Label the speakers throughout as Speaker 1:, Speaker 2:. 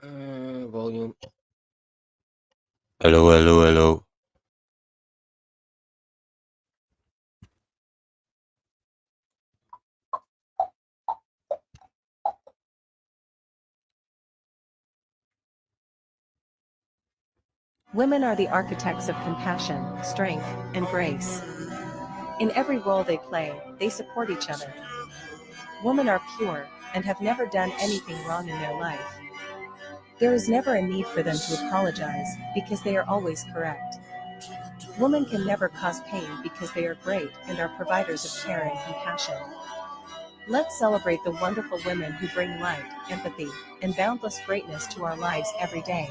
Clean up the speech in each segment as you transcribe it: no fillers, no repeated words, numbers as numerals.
Speaker 1: Volume.
Speaker 2: Hello, hello, hello.
Speaker 3: Women are the architects of compassion, strength, and grace. In every role they play, they support each other. Women are pure and have never done anything wrong in their life. There is never a need for them to apologize because they are always correct. Women can never cause pain because they are great and are providers of care and compassion. Let's celebrate the wonderful women who bring light, empathy, and boundless greatness to our lives every day.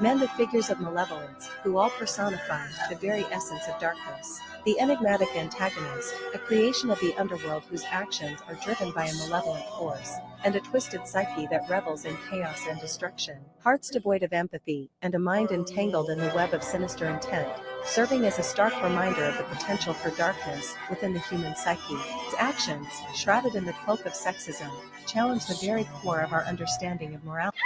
Speaker 3: Men, the figures of malevolence, who all personify the very essence of darkness. The enigmatic antagonist, a creation of the underworld whose actions are driven by a malevolent force, and a twisted psyche that revels in chaos and destruction. Hearts devoid of empathy, and a mind entangled in the web of sinister intent, serving as a stark reminder of the potential for darkness within the human psyche. Its actions, shrouded in the cloak of sexism, challenge the very core of our understanding of morality.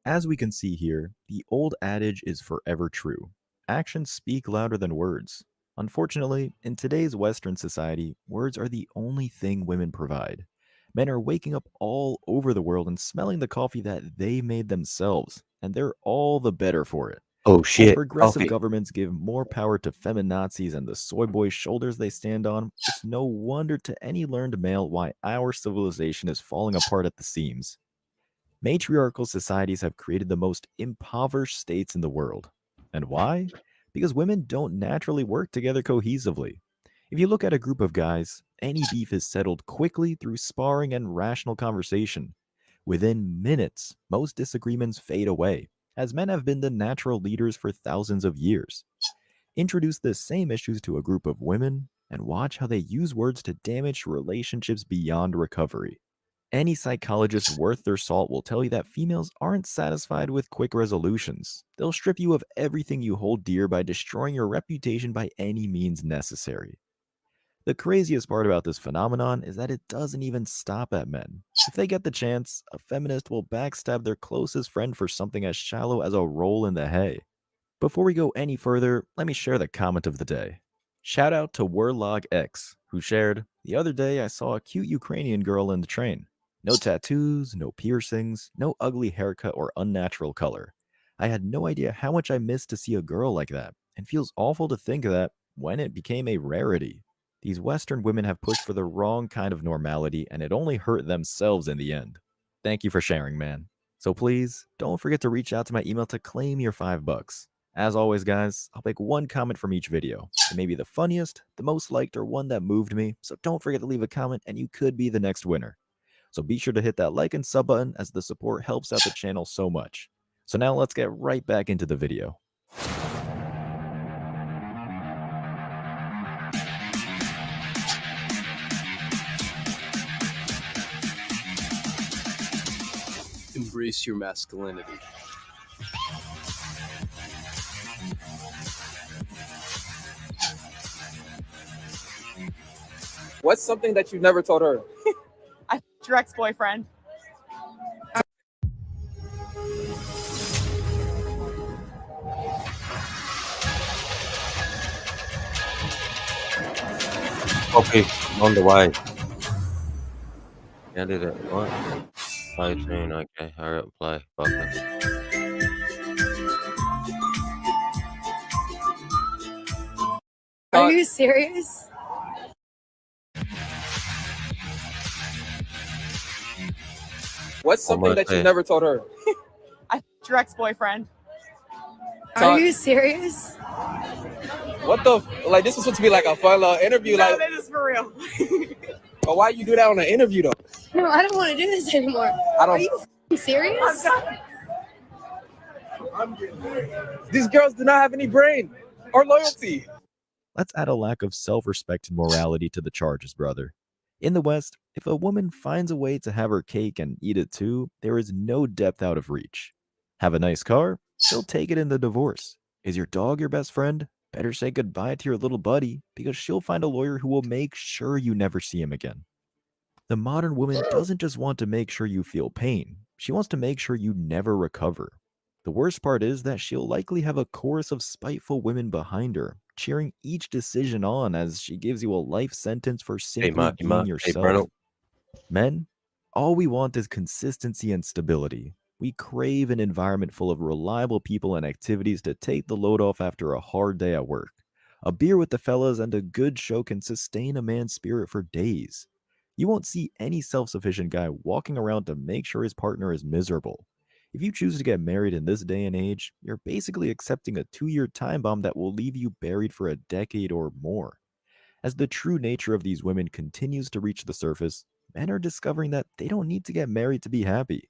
Speaker 4: As we can see here, the old adage is forever true. Actions speak louder than words. Unfortunately, in today's Western society, words are the only thing women provide. Men are waking up all over the world and smelling the coffee that they made themselves, and they're all the better for it.
Speaker 2: Oh
Speaker 4: As
Speaker 2: shit,
Speaker 4: progressive
Speaker 2: coffee.
Speaker 4: governments give more power to feminazis and the soy boy shoulders they stand on, it's no wonder to any learned male why our civilization is falling apart at the seams. Matriarchal societies have created the most impoverished states in the world. And why? Because women don't naturally work together cohesively. If you look at a group of guys, any beef is settled quickly through sparring and rational conversation. Within minutes, most disagreements fade away, as men have been the natural leaders for thousands of years. Introduce the same issues to a group of women, and watch how they use words to damage relationships beyond recovery. Any psychologist worth their salt will tell you that females aren't satisfied with quick resolutions. They'll strip you of everything you hold dear by destroying your reputation by any means necessary. The craziest part about this phenomenon is that it doesn't even stop at men. If they get the chance, a feminist will backstab their closest friend for something as shallow as a roll in the hay. Before we go any further, let me share the comment of the day. Shout out to Werlog X, who shared, "The other day I saw a cute Ukrainian girl in the train. No tattoos, no piercings, no ugly haircut or unnatural color. I had no idea how much I missed to see a girl like that, and feels awful to think that when it became a rarity. These Western women have pushed for the wrong kind of normality, and it only hurt themselves in the end." Thank you for sharing, man. So please, don't forget to reach out to my email to claim your $5. As always, guys, I'll pick one comment from each video. It may be the funniest, the most liked, or one that moved me, so don't forget to leave a comment and you could be the next winner. So be sure to hit that like and sub button as the support helps out the channel so much. So now let's get right back into the video.
Speaker 1: Embrace your masculinity. What's something that you've never told her?
Speaker 5: Your ex-boyfriend.
Speaker 2: Coffee on the way. Yeah, I did it. What? Play tune, okay. Hurry up, play. Okay.
Speaker 5: Are you serious?
Speaker 1: What's something
Speaker 2: Almost
Speaker 1: that you've
Speaker 2: there.
Speaker 1: never told her?
Speaker 5: Your ex-boyfriend.
Speaker 1: Are
Speaker 5: you serious?
Speaker 1: What the? Like, this is supposed to be like a fun little interview.
Speaker 5: No,
Speaker 1: Like,
Speaker 5: this is for real.
Speaker 1: but why you do that on an interview though?
Speaker 5: No, I don't want to do this anymore.
Speaker 1: I don't.
Speaker 5: Are you serious?
Speaker 1: These girls do not have any brain or loyalty.
Speaker 4: Let's add a lack of self respect and morality to the charges, brother. In the West, if a woman finds a way to have her cake and eat it too, there is no depth out of reach. Have a nice car? She'll take it in the divorce. Is your dog your best friend? better say goodbye to your little buddy because she'll find a lawyer who will make sure you never see him again. The modern woman doesn't just want to make sure you feel pain, she wants to make sure you never recover. The worst part is that she'll likely have a chorus of spiteful women behind her, cheering each decision on as she gives you a life sentence for
Speaker 2: Hey,
Speaker 4: simply
Speaker 2: Marky
Speaker 4: being
Speaker 2: Mark. Hey,
Speaker 4: yourself.
Speaker 2: Bruno.
Speaker 4: Men, all we want is consistency and stability. We crave an environment full of reliable people and activities to take the load off after a hard day at work. A beer with the fellas and a good show can sustain a man's spirit for days. You won't see any self sufficient guy walking around to make sure his partner is miserable. If you choose to get married in this day and age, you're basically accepting a 2-year time bomb that will leave you buried for a decade or more. As the true nature of these women continues to reach the surface, men are discovering that they don't need to get married to be happy.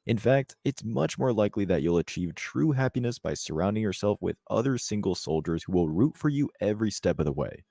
Speaker 4: In fact, it's much more likely that you'll achieve true happiness by surrounding yourself with other single soldiers who will root for you every step of the way.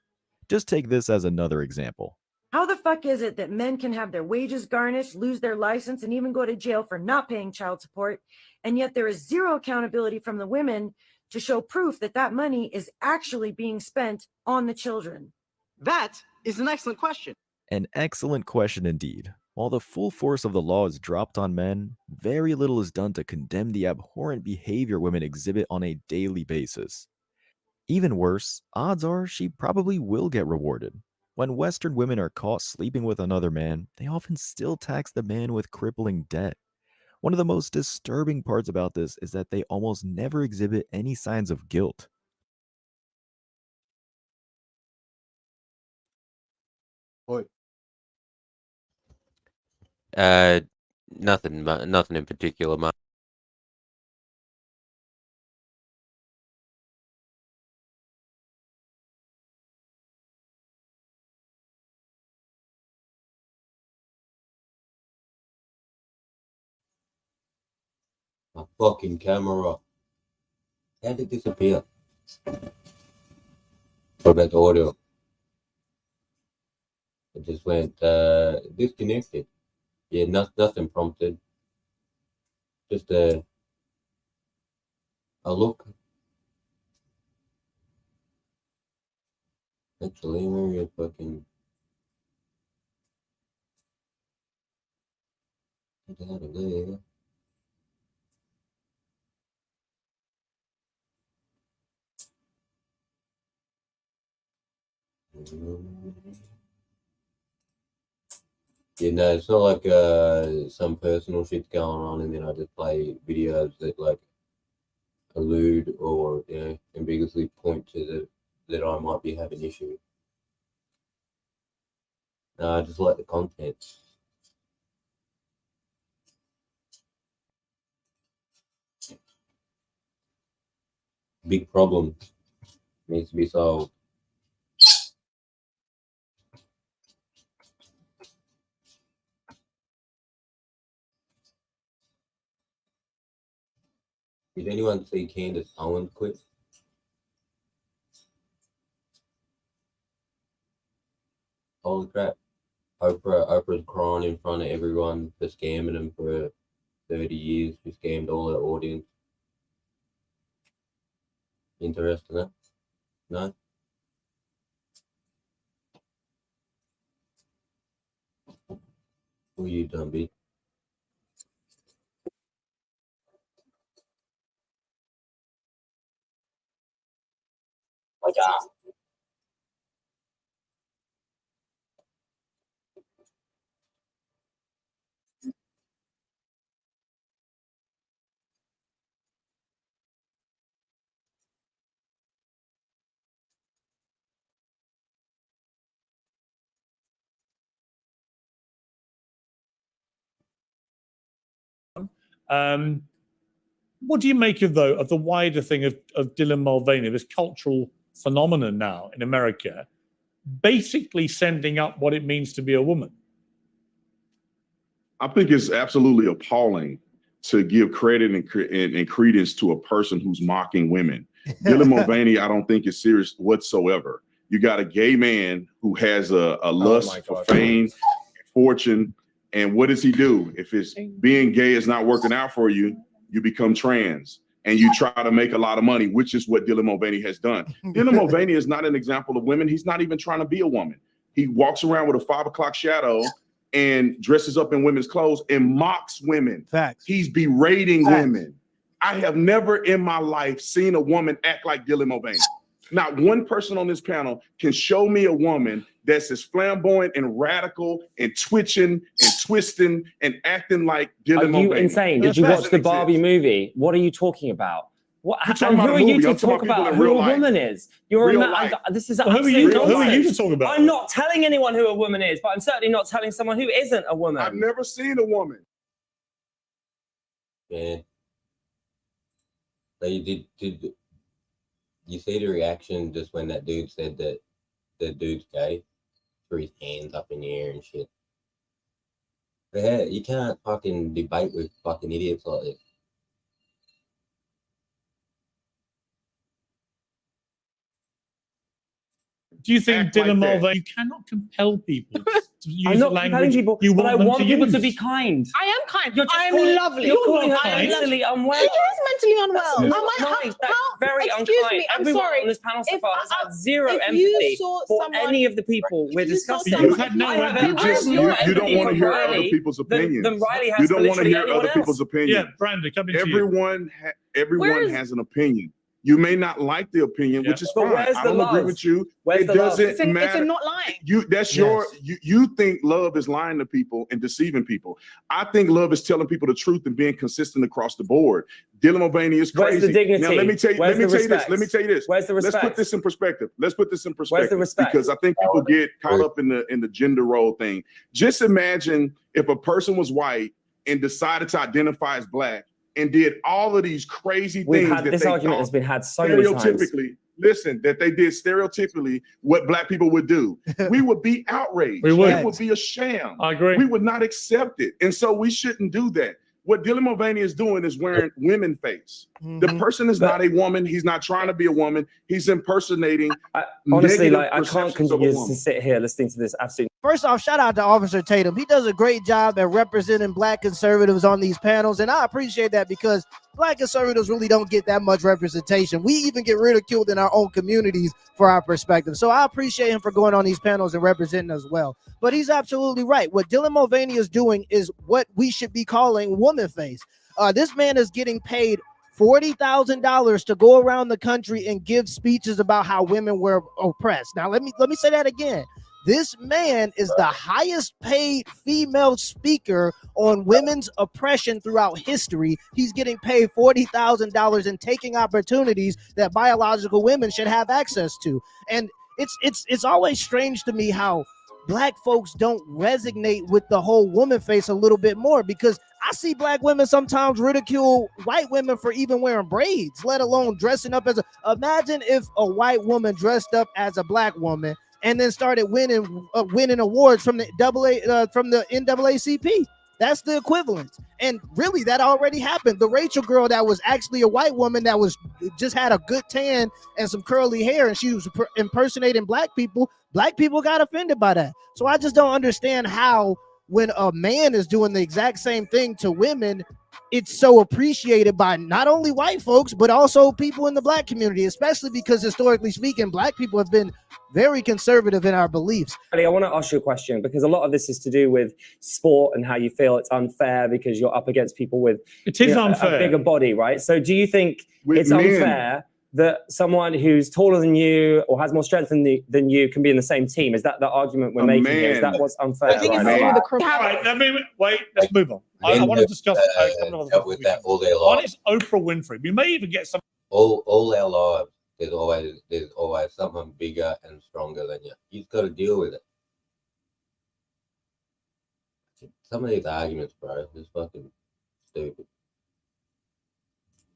Speaker 4: Just take this as another example.
Speaker 6: How the fuck is it that men can have their wages garnished, lose their license, and even go to jail for not paying child support, and yet there is zero accountability from the women to show proof that that money is actually being spent on the children?
Speaker 7: That is an excellent question.
Speaker 4: An excellent question indeed. While the full force of the law is dropped on men, very little is done to condemn the abhorrent behavior women exhibit on a daily basis. Even worse, odds are she probably will get rewarded. When Western women are caught sleeping with another man, they often still tax the man with crippling debt. One of the most disturbing parts about this is that they almost never exhibit any signs of guilt.
Speaker 2: Nothing in particular, man. My fucking camera. How did it disappear? What about the audio? It just went disconnected. Yeah, nothing prompted. Just a look. Actually, maybe a fucking. Get out of there. Yeah, no, it's not like some personal shit's going on, and then I just play videos that like allude or ambiguously point to that I might be having issue. No, I just like the content. Big problem needs to be solved. Did anyone see Candace Owens quit? Holy crap. Oprah's crying in front of everyone for scamming them for 30 years. She scammed all her audience. Interesting, huh? No? Who you done, B?
Speaker 8: What do you make of the wider thing of Dylan Mulvaney, this cultural phenomenon now in America, basically sending up what it means to be a woman?
Speaker 9: I think it's absolutely appalling to give credit and credence to a person who's mocking women. Dylan Mulvaney, I don't think is serious whatsoever. You got a gay man who has a lust for fame, fortune, and what does he do? If it's being gay is not working out for you, you become trans. and you try to make a lot of money, which is what Dylan Mulvaney has done. Dylan Mulvaney is not an example of women. He's not even trying to be a woman. He walks around with a 5 o'clock shadow and dresses up in women's clothes and mocks women.
Speaker 1: Facts.
Speaker 9: He's berating
Speaker 1: Facts.
Speaker 9: women. I have never in my life seen a woman act like Dylan Mulvaney. Not one person on this panel can show me a woman that's as flamboyant and radical and twitching and twisting and acting like Dylan Mulvaney.
Speaker 10: Are you insane? Did you watch the Barbie movie? What are you talking about? What? And who are you to talk about who a woman is? You're a man. This is absolute nonsense.
Speaker 8: Who are you to talk about?
Speaker 10: I'm not telling anyone who a woman is, but I'm certainly not telling someone who isn't a woman.
Speaker 9: I've never seen a woman.
Speaker 2: Yeah. So did you see the reaction just when that dude said that the dude's gay? Threw his hands up in the air and shit. But yeah, you can't fucking debate with fucking idiots like this.
Speaker 8: Do you think
Speaker 9: Act like
Speaker 8: Dylan
Speaker 9: that.
Speaker 8: Mulvaney, you cannot compel people to use
Speaker 10: I'm not
Speaker 8: language
Speaker 10: compelling people,
Speaker 8: you
Speaker 10: but I
Speaker 8: them
Speaker 10: want
Speaker 8: to
Speaker 10: people
Speaker 8: use?
Speaker 10: to be kind.
Speaker 5: I am kind.
Speaker 10: You're just
Speaker 5: I'm
Speaker 10: calling-
Speaker 5: lovely.
Speaker 10: You're calling her
Speaker 8: kind.
Speaker 10: mentally unwell.
Speaker 5: He is mentally unwell.
Speaker 10: That's
Speaker 5: Am I-
Speaker 10: not nice. That's very
Speaker 5: excuse
Speaker 10: unkind.
Speaker 5: me, I'm
Speaker 10: Everyone
Speaker 5: sorry.
Speaker 10: on this panel so
Speaker 5: If
Speaker 10: far has
Speaker 5: I-
Speaker 10: had zero
Speaker 5: if you
Speaker 10: empathy
Speaker 5: saw
Speaker 10: for
Speaker 5: someone-
Speaker 10: any of the people we're
Speaker 5: if you saw
Speaker 10: discussing.
Speaker 5: someone-
Speaker 8: You had no
Speaker 10: I have-
Speaker 8: empathy.
Speaker 9: You
Speaker 10: I have
Speaker 9: just
Speaker 10: more
Speaker 9: you don't
Speaker 10: empathy
Speaker 9: want to
Speaker 10: for
Speaker 9: hear
Speaker 10: Riley
Speaker 9: other people's opinions.
Speaker 10: than Riley has
Speaker 9: You
Speaker 10: for
Speaker 9: don't want to
Speaker 10: literally
Speaker 9: hear
Speaker 10: anyone
Speaker 9: other people's
Speaker 10: else.
Speaker 9: opinions.
Speaker 8: Yeah, Brandon, coming to you.
Speaker 9: Everyone has an opinion. You may not like the opinion, which is
Speaker 10: But
Speaker 9: fine.
Speaker 10: where's
Speaker 9: I
Speaker 10: the
Speaker 9: don't agree
Speaker 10: love?
Speaker 9: with you.
Speaker 10: Where's
Speaker 9: It
Speaker 10: the love?
Speaker 9: doesn't
Speaker 5: It's a
Speaker 9: matter.
Speaker 5: not lying.
Speaker 9: That's you think love is lying to people and deceiving people. I think love is telling people the truth and being consistent across the board. Dylan Mulvaney is crazy.
Speaker 10: Where's the dignity?
Speaker 9: Now let me tell you
Speaker 10: Where's the
Speaker 9: this.
Speaker 10: respect?
Speaker 9: Let me tell you this.
Speaker 10: Where's the respect?
Speaker 9: Let's put this in perspective.
Speaker 10: Where's the respect?
Speaker 9: Because I think people get caught up in the gender role thing. Just imagine if a person was white and decided to identify as black and did all of these crazy
Speaker 10: We've
Speaker 9: things
Speaker 10: had
Speaker 9: that
Speaker 10: this
Speaker 9: they
Speaker 10: argument
Speaker 9: thought
Speaker 10: has been had so many times.
Speaker 9: stereotypically. Listen, that they did stereotypically what black people would do. We would be outraged.
Speaker 8: We would.
Speaker 9: It would be a sham.
Speaker 8: I agree.
Speaker 9: We would not accept it. And so we shouldn't do that. What Dylan Mulvaney is doing is wearing women face. The person is not a woman. He's not trying to be a woman. He's impersonating.
Speaker 10: Honestly,
Speaker 9: negative
Speaker 10: like I can't
Speaker 9: perceptions of a
Speaker 10: continue to
Speaker 9: woman.
Speaker 10: sit here listening to this absolute.
Speaker 11: First off, shout out to Officer Tatum. He does a great job at representing black conservatives on these panels, and I appreciate that because black conservatives really don't get that much representation. We even get ridiculed in our own communities for our perspective. So I appreciate him for going on these panels and representing us well. But he's absolutely right. What Dylan Mulvaney is doing is what we should be calling woman face. This man is getting paid $40,000 to go around the country and give speeches about how women were oppressed. Now, let me say that again. This man is the highest paid female speaker on women's oppression throughout history. He's getting paid $40,000 and taking opportunities that biological women should have access to. And it's always strange to me how black folks don't resonate with the whole woman face a little bit more, because I see black women sometimes ridicule white women for even wearing braids, let alone dressing up as imagine if a white woman dressed up as a black woman and then started winning awards from the NAACP. That's the equivalent. And really, that already happened. The Rachel girl that was actually a white woman that was just had a good tan and some curly hair, and she was impersonating black people got offended by that. So I just don't understand how when a man is doing the exact same thing to women, it's so appreciated by not only white folks, but also people in the black community, especially because historically speaking, black people have been very conservative in our beliefs.
Speaker 10: I want to ask you a question, because a lot of this is to do with sport and how you feel it's unfair because you're up against people with
Speaker 8: unfair.
Speaker 10: A bigger body, right? So do you think
Speaker 9: With
Speaker 10: it's
Speaker 9: men.
Speaker 10: unfair that someone who's taller than you or has more strength than you can be in the same team? Is that the argument we're making here? Is that what's unfair?
Speaker 5: I think it's
Speaker 10: right?
Speaker 5: to do with the
Speaker 8: All right, let's move on. I want to discuss a couple of other
Speaker 2: dealt with
Speaker 8: things.
Speaker 2: that all their
Speaker 8: One
Speaker 2: lives.
Speaker 8: is Oprah Winfrey. We may even get some.
Speaker 2: All our lives, there's always someone bigger and stronger than you. You've got to deal with it. Some of these arguments, bro, is fucking stupid.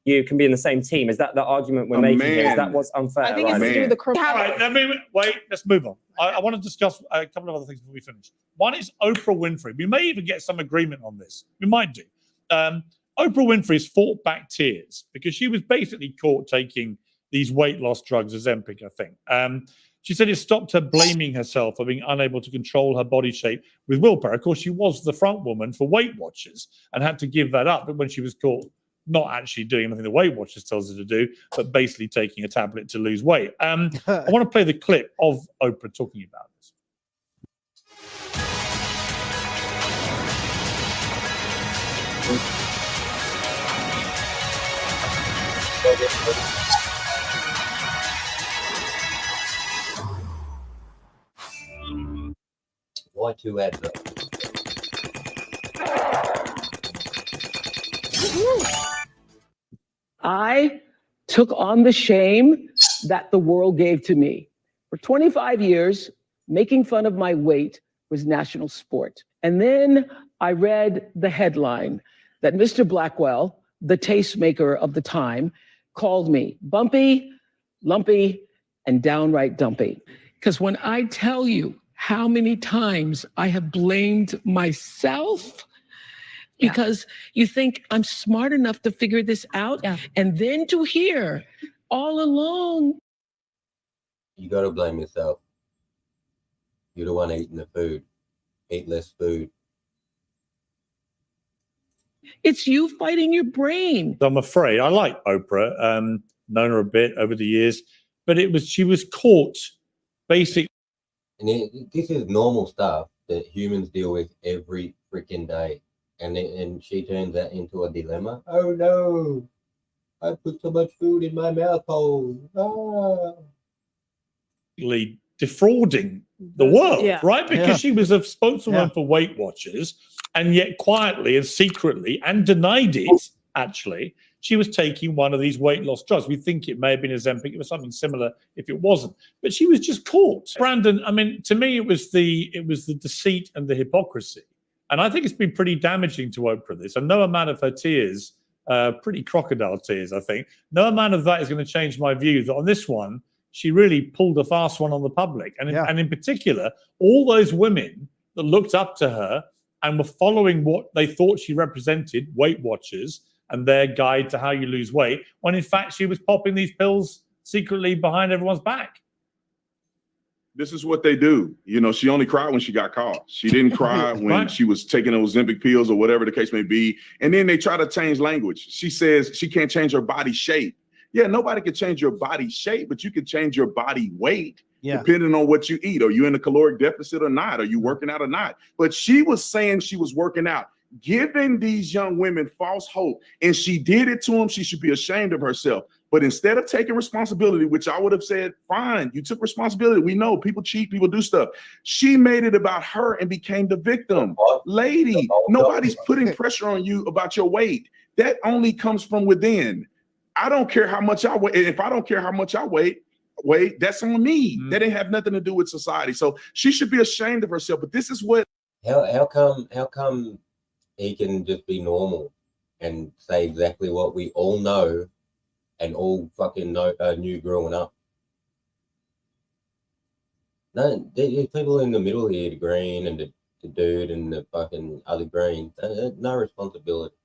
Speaker 10: You can be in the same team. Is that the argument we're making here? Is that what's unfair?
Speaker 5: I think
Speaker 10: right?
Speaker 5: it's to do with the
Speaker 8: All right, let's move on. I want to discuss a couple of other things before we finish. One is Oprah Winfrey. We may even get some agreement on this. We might do. Oprah Winfrey's fought back tears because she was basically caught taking these weight loss drugs, Ozempic, I think. She said it stopped her blaming herself for being unable to control her body shape with willpower. Of course, she was the front woman for Weight Watchers and had to give that up when she was caught not actually doing anything the Weight Watchers tells her to do, but basically taking a tablet to lose weight. I want to play the clip of Oprah talking about this.
Speaker 2: Why 2 ads though?
Speaker 12: I took on the shame that the world gave to me. For 25 years, making fun of my weight was national sport. And then I read the headline that Mr. Blackwell, the tastemaker of the time, called me bumpy, lumpy, and downright dumpy. Because when I tell you how many times I have blamed myself, because you think I'm smart enough to figure this out, and then to hear all along.
Speaker 2: You got to blame yourself. You're the one eating the food. Eat less food.
Speaker 12: It's you fighting your brain.
Speaker 8: I'm afraid. I like Oprah, known her a bit over the years, but she was caught basically.
Speaker 2: And this is normal stuff that humans deal with every freaking day. And she turns that into a dilemma. Oh no, I put so much food in my mouth hole. Ah.
Speaker 8: Defrauding the world, right? Because
Speaker 11: Yeah.
Speaker 8: she was a spokeswoman for Weight Watchers, and yet quietly and secretly, and denied it, actually, she was taking one of these weight loss drugs. We think it may have been Ozempic. It was something similar if it wasn't. But she was just caught. Brandon, I mean, to me, it was the deceit and the hypocrisy. And I think it's been pretty damaging to Oprah, this. And no amount of her tears, pretty crocodile tears, I think, no amount of that is going to change my view that on this one, she really pulled a fast one on the public. And in particular, all those women that looked up to her and were following what they thought she represented, Weight Watchers, and their guide to how you lose weight, when in fact she was popping these pills secretly behind everyone's back.
Speaker 9: This is what they do. You know, she only cried when she got caught. She didn't cry when she was taking those Ozempic pills or whatever the case may be. And then they try to change language. She says she can't change her body shape. Yeah, nobody can change your body shape, but you can change your body weight depending on what you eat. Are you in a caloric deficit or not? Are you working out or not? But she was saying she was working out, giving these young women false hope. And she did it to them. She should be ashamed of herself. But instead of taking responsibility, which I would have said, fine, you took responsibility. We know people cheat, people do stuff. She made it about her and became the victim. Lady, nobody's putting pressure on you about your weight. That only comes from within. I don't care how much I weigh. If I don't care how much I weigh, that's on me. That didn't have nothing to do with society. So she should be ashamed of herself. But this is what.
Speaker 2: How come he can just be normal and say exactly what we all know and all fucking knew growing up? No, there's people in the middle here, the green and the dude and the fucking other green. No responsibility.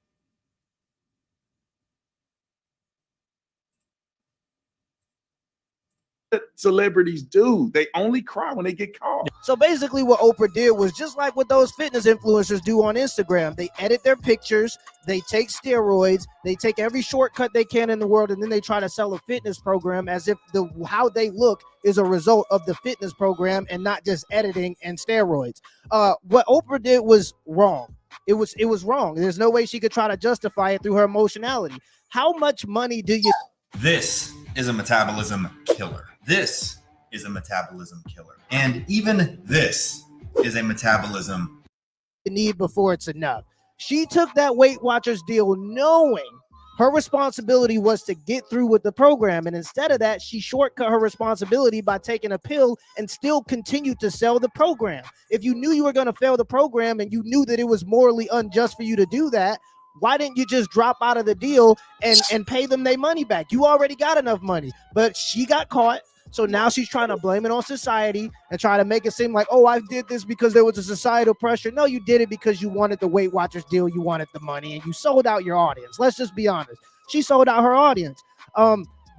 Speaker 9: Celebrities do. They only cry when they get caught.
Speaker 11: So basically what Oprah did was just like what those fitness influencers do on Instagram. They edit their pictures, they take steroids, they take every shortcut they can in the world, and then they try to sell a fitness program as if how they look is a result of the fitness program and not just editing and steroids. What Oprah did was wrong. It was wrong. There's no way she could try to justify it through her emotionality. How much money do you...
Speaker 13: This is a metabolism killer. This is a metabolism killer. And even this is a metabolism
Speaker 11: need before it's enough. She took that Weight Watchers deal knowing her responsibility was to get through with the program. And instead of that, she shortcut her responsibility by taking a pill and still continued to sell the program. If you knew you were going to fail the program and you knew that it was morally unjust for you to do that, why didn't you just drop out of the deal and pay them their money back? You already got enough money. But she got caught. So now she's trying to blame it on society and try to make it seem like, oh, I did this because there was a societal pressure. No, you did it because you wanted the Weight Watchers deal. You wanted the money and you sold out your audience. Let's just be honest. She sold out her audience.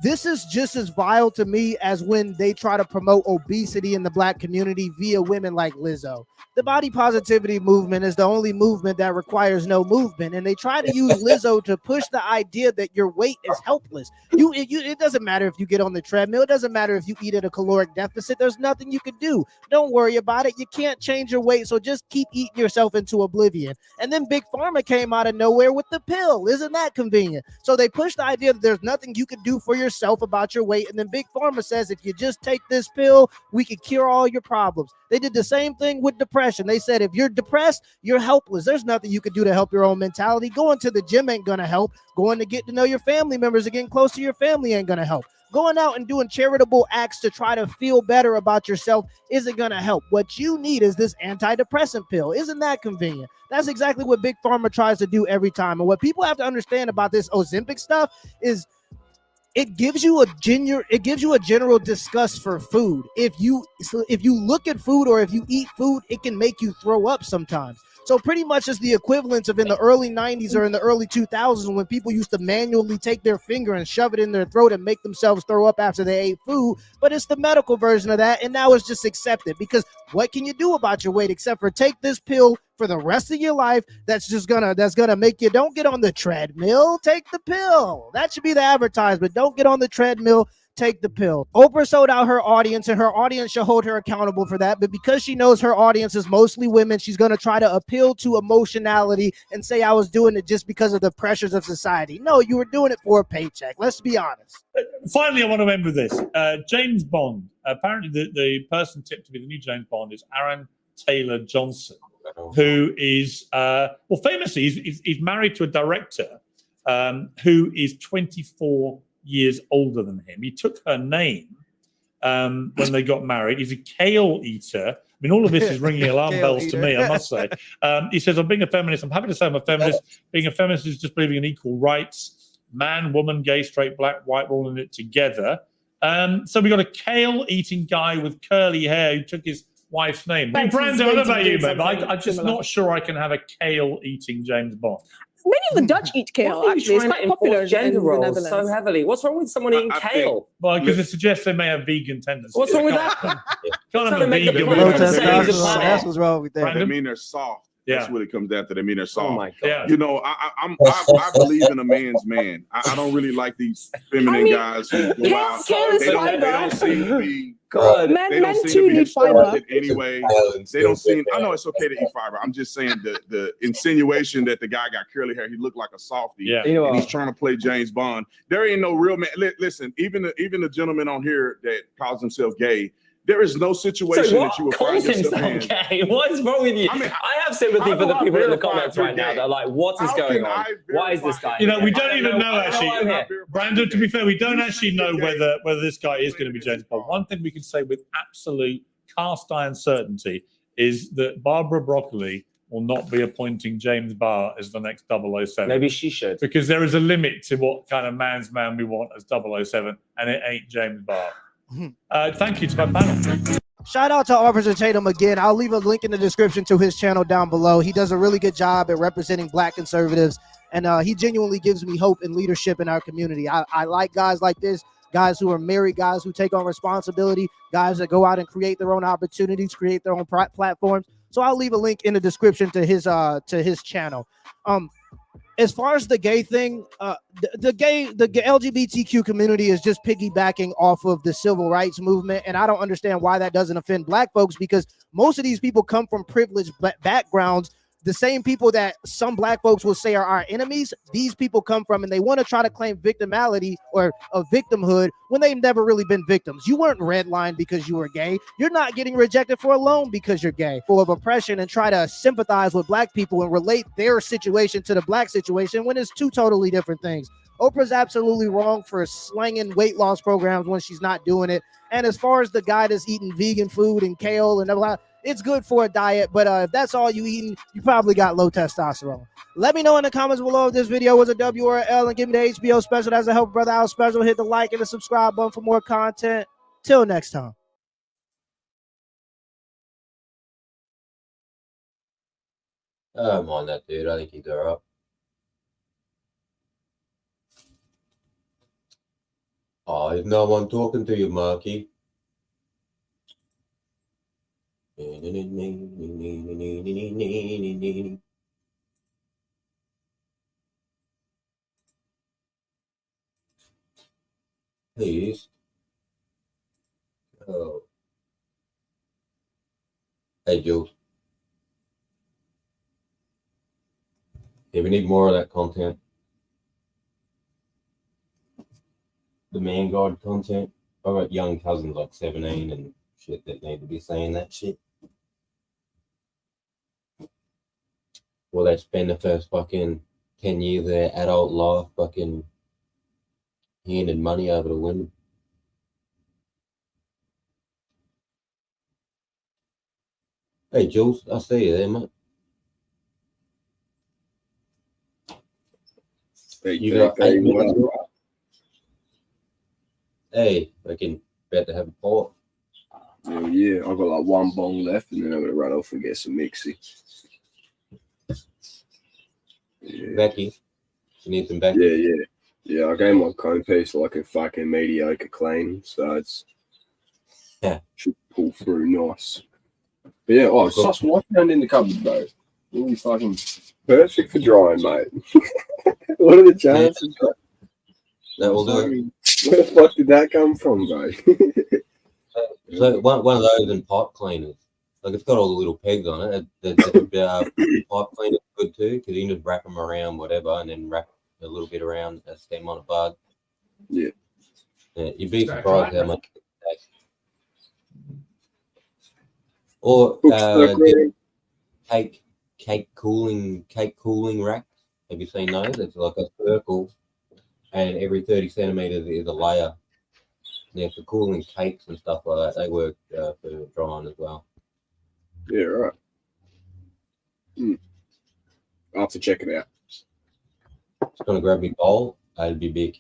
Speaker 11: This is just as vile to me as when they try to promote obesity in the Black community via women like Lizzo. The body positivity movement is the only movement that requires no movement, and they try to use Lizzo to push the idea that your weight is helpless. It doesn't matter if you get on the treadmill. It doesn't matter if you eat at a caloric deficit. There's nothing you can do. Don't worry about it. You can't change your weight, so just keep eating yourself into oblivion. And then Big Pharma came out of nowhere with the pill. Isn't that convenient? So they push the idea that there's nothing you can do for yourself about your weight, and then Big Pharma says if you just take this pill, we can cure all your problems. They did the same thing with depression. They said if you're depressed, you're helpless. There's nothing you can do to help your own mentality. Going to the gym ain't gonna help. Going to get to know your family members and getting close to your family ain't gonna help. Going out and doing charitable acts to try to feel better about yourself isn't gonna help. What you need is this antidepressant pill. Isn't that convenient? That's exactly what Big Pharma tries to do every time. And what people have to understand about this Ozempic stuff is it gives you a general disgust for food. If you look at food or if you eat food, it can make you throw up sometimes. So pretty much it's the equivalent of in the early 90s or in the early 2000s when people used to manually take their finger and shove it in their throat and make themselves throw up after they ate food. But it's the medical version of that, and now it's just accepted, because what can you do about your weight except for take this pill for the rest of your life that's gonna make you don't get on the treadmill, take the pill. That should be the advertisement. Don't get on the treadmill, take the pill. Oprah sold out her audience, and her audience should hold her accountable for that. But because she knows her audience is mostly women, she's going to try to appeal to emotionality and say, I was doing it just because of the pressures of society. No, you were doing it for a paycheck. Let's be honest.
Speaker 8: Finally, I want to end with this. James Bond. Apparently, the person tipped to be the new James Bond is Aaron Taylor Johnson, who is, famously, he's married to a director who is 24 years older than him. He took her name when they got married. He's a kale eater. I mean, all of this is ringing alarm bells to me, I must say. He says, I'm being a feminist. I'm happy to say I'm a feminist. Being a feminist is just believing in equal rights. Man, woman, gay, straight, black, white, we're all in it together. So we got a kale eating guy with curly hair who took his wife's name. Brandon, I don't know about you, but I'm just not sure I can have a kale eating James Bond.
Speaker 14: Many of the Dutch eat kale, actually. It's quite popular in
Speaker 10: gender
Speaker 14: the
Speaker 10: roles
Speaker 14: Netherlands.
Speaker 10: so heavily. What's wrong with someone eating kale?
Speaker 8: Well, because it suggests they may have vegan tendencies.
Speaker 10: What's wrong with that?
Speaker 8: Can't have a vegan.
Speaker 11: That's what's wrong with that.
Speaker 9: They mean they're soft. That's what it comes down to. They mean they're soft.
Speaker 10: Oh my God.
Speaker 9: You know, I believe in a man's man. I don't really like these feminine guys who go out. They don't seem to be.
Speaker 14: Men too need fiber.
Speaker 9: Anyway, they don't seem. I know it's okay to eat fiber. I'm just saying the insinuation that the guy got curly hair, he looked like a softie, and he's trying to play James Bond. There ain't no real man. Listen, even the gentleman on here that calls himself gay. There is no situation that you would find yourself in.
Speaker 10: Gay? What is wrong with you? I mean, I have sympathy for the people in the comments right now. They're like, what is going on? Why is this guy?
Speaker 8: You know, we don't even know actually. Brandon, to be fair, we don't actually know whether this guy is going to be James Bond. One thing we can say with absolute cast iron certainty is that Barbara Broccoli will not be appointing James Barr as the next 007.
Speaker 10: Maybe she should.
Speaker 8: Because there is a limit to what kind of man's man we want as 007, and it ain't James Barr. Thank you to my panel.
Speaker 11: Shout out to Officer Tatum again. I'll leave a link in the description to his channel down below. He does a really good job at representing Black conservatives, and he genuinely gives me hope and leadership in our community. I like guys like this, guys who are married, guys who take on responsibility, guys that go out and create their own opportunities, create their own platforms. So I'll leave a link in the description to his channel. As far as the gay thing, the LGBTQ community is just piggybacking off of the civil rights movement, and I don't understand why that doesn't offend Black folks, because most of these people come from privileged backgrounds. The same people that some Black folks will say are our enemies, these people come from, and they want to try to claim victimality or a victimhood when they've never really been victims. You weren't redlined because you were gay. You're not getting rejected for a loan because you're gay. Full of oppression and try to sympathize with Black people and relate their situation to the Black situation when it's two totally different things. Oprah's absolutely wrong for slanging weight loss programs when she's not doing it. And as far as the guy that's eating vegan food and kale and everything, it's good for a diet, but if that's all you eating, you probably got low testosterone. Let me know in the comments below if this video was a W or a L, and give me the HBO special. That's a Help Brother Out special. Hit the like and the subscribe button for more content. Till next time.
Speaker 2: I don't mind that dude. I think he's alright. Oh, there's no one talking to you, Marky. Please. Oh. Hey, Jules. Yeah, we need more of that content. The man guard content. I've got young cousins like 17 and shit that need to be saying that shit. Well, they spend the first fucking 10 years of their adult life fucking handing money over to women. Hey, Jules, I see you there, mate. You got 8 minutes. Hey, fucking about to have a pot.
Speaker 15: Hell yeah, I've got like one bong left and then I'm going to run off and get some mixy. Yeah.
Speaker 2: Becky. You need some Becky?
Speaker 15: Yeah, I gave my cone piece like a fucking mediocre clean, so it's should pull through nice. But yeah, oh, sauce wash down in the cupboard, bro. It'll be fucking perfect for drying, mate. What are the chances?
Speaker 2: That will do.
Speaker 15: Where the fuck did that come from, bro?
Speaker 2: So one of those in pipe cleaners. Like it's got all the little pegs on it. The pipe cleaner's good too because you can just wrap them around whatever and then wrap a little bit around a stem on a bug.
Speaker 15: Yeah.
Speaker 2: You'd be surprised how much it takes. Or cake cooling racks. Have you seen those? It's like a circle, and every 30 centimeters is a layer. Yeah, for cooling cakes and stuff like that, they work for drying as well.
Speaker 15: Yeah, right. I'll have to check it out.
Speaker 2: It's gonna grab me bowl. It'd be big.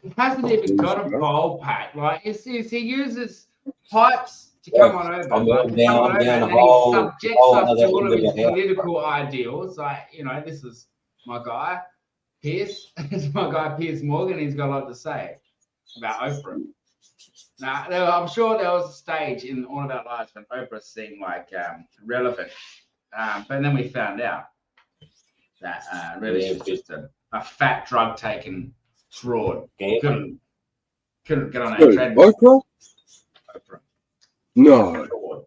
Speaker 16: He hasn't even got a bowl pack. Like he uses pipes to come on over.
Speaker 2: I'm
Speaker 16: like,
Speaker 2: down
Speaker 16: and
Speaker 2: a
Speaker 16: he
Speaker 2: whole
Speaker 16: subjects us to all of his
Speaker 2: other
Speaker 16: political ideals. Like, you know, this is my guy, Piers. It's my guy, Piers Morgan. He's got a lot to say about Oprah. Now, I'm sure there was a stage in all of our lives when Oprah seemed like relevant. But then we found out that really she was just a fat drug taking fraud. Couldn't get on a treadmill.
Speaker 15: Oprah? No.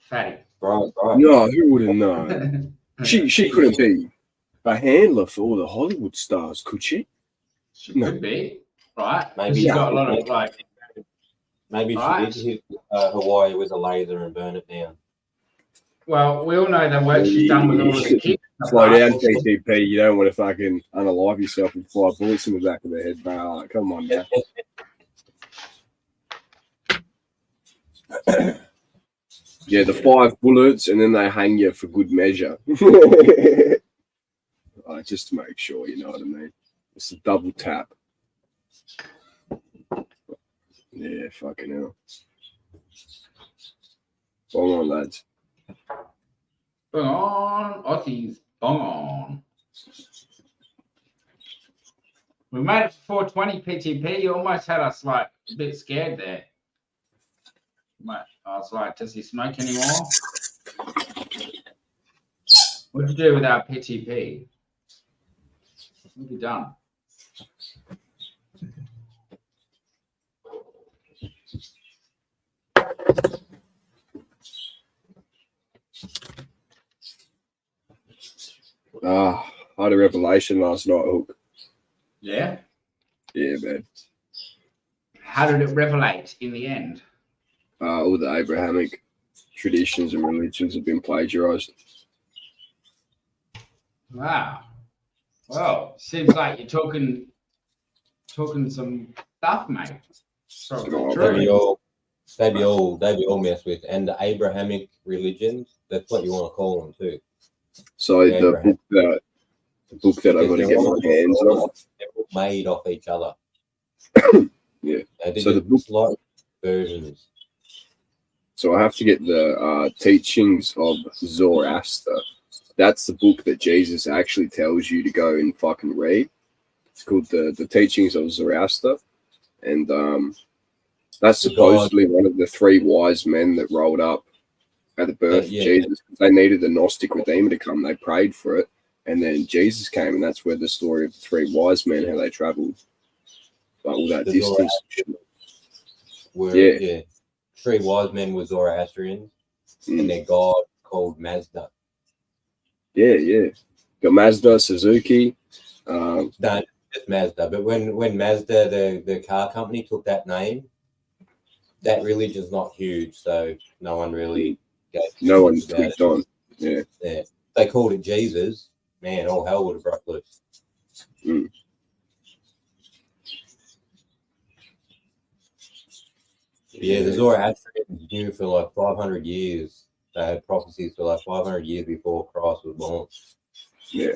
Speaker 16: Fatty.
Speaker 2: Right.
Speaker 15: No, who would have known? She couldn't be a handler for all the Hollywood stars, could she?
Speaker 16: She could be, right?
Speaker 2: Maybe
Speaker 16: she's got a lot of like.
Speaker 2: Maybe
Speaker 16: right?
Speaker 2: she did hit Hawaii with a laser and burn it down.
Speaker 16: Well, we all know the work she's done with all of the kids.
Speaker 15: Slow down, TTP. You don't want to fucking unalive yourself with 5 bullets in the back of the head, bro. Like, come on, man. Yeah, the 5 bullets, and then they hang you for good measure. Just to make sure, you know what I mean. It's a double tap. Yeah, fucking hell. Bong on, lads.
Speaker 16: Bong on, Aussies. Bong on. We made it for 420 PTP. You almost had us like a bit scared there. I was like, does he smoke anymore? What'd you do with our PTP? What have you done?
Speaker 15: I had a revelation last night, Hook.
Speaker 16: Yeah?
Speaker 15: Yeah, man.
Speaker 16: How did it revelate in the end?
Speaker 15: All the Abrahamic traditions and religions have been plagiarized.
Speaker 16: Wow. Well, seems like you're talking some stuff, mate.
Speaker 2: They'd be all messed with. And the Abrahamic religions, that's what you want to call them too.
Speaker 15: So the book that I'm going to get my hands on,
Speaker 2: they're all made off each other.
Speaker 15: Yeah.
Speaker 2: So the book like versions.
Speaker 15: So I have to get the teachings of Zoroaster. That's the book that Jesus actually tells you to go and fucking read. It's called the Teachings of Zoroaster. and that's supposedly one of the three wise men that rolled up at the birth of Jesus. They needed the Gnostic Redeemer to come. They prayed for it, and then Jesus came, and that's where the story of the three wise men, how they traveled, like all that distance.
Speaker 2: Three wise men were Zoroastrians, and their god called Mazda.
Speaker 15: Yeah. Got Mazda, Suzuki.
Speaker 2: No, just Mazda. But when Mazda, the car company, took that name, that religion's not huge, so no one really
Speaker 15: no one clicked on. Yeah.
Speaker 2: They called it Jesus. Man, all hell would have broke loose. Yeah, the Zoroastrians knew for like 500 years. They had prophecies for like 500 years before Christ was born.
Speaker 15: Yeah.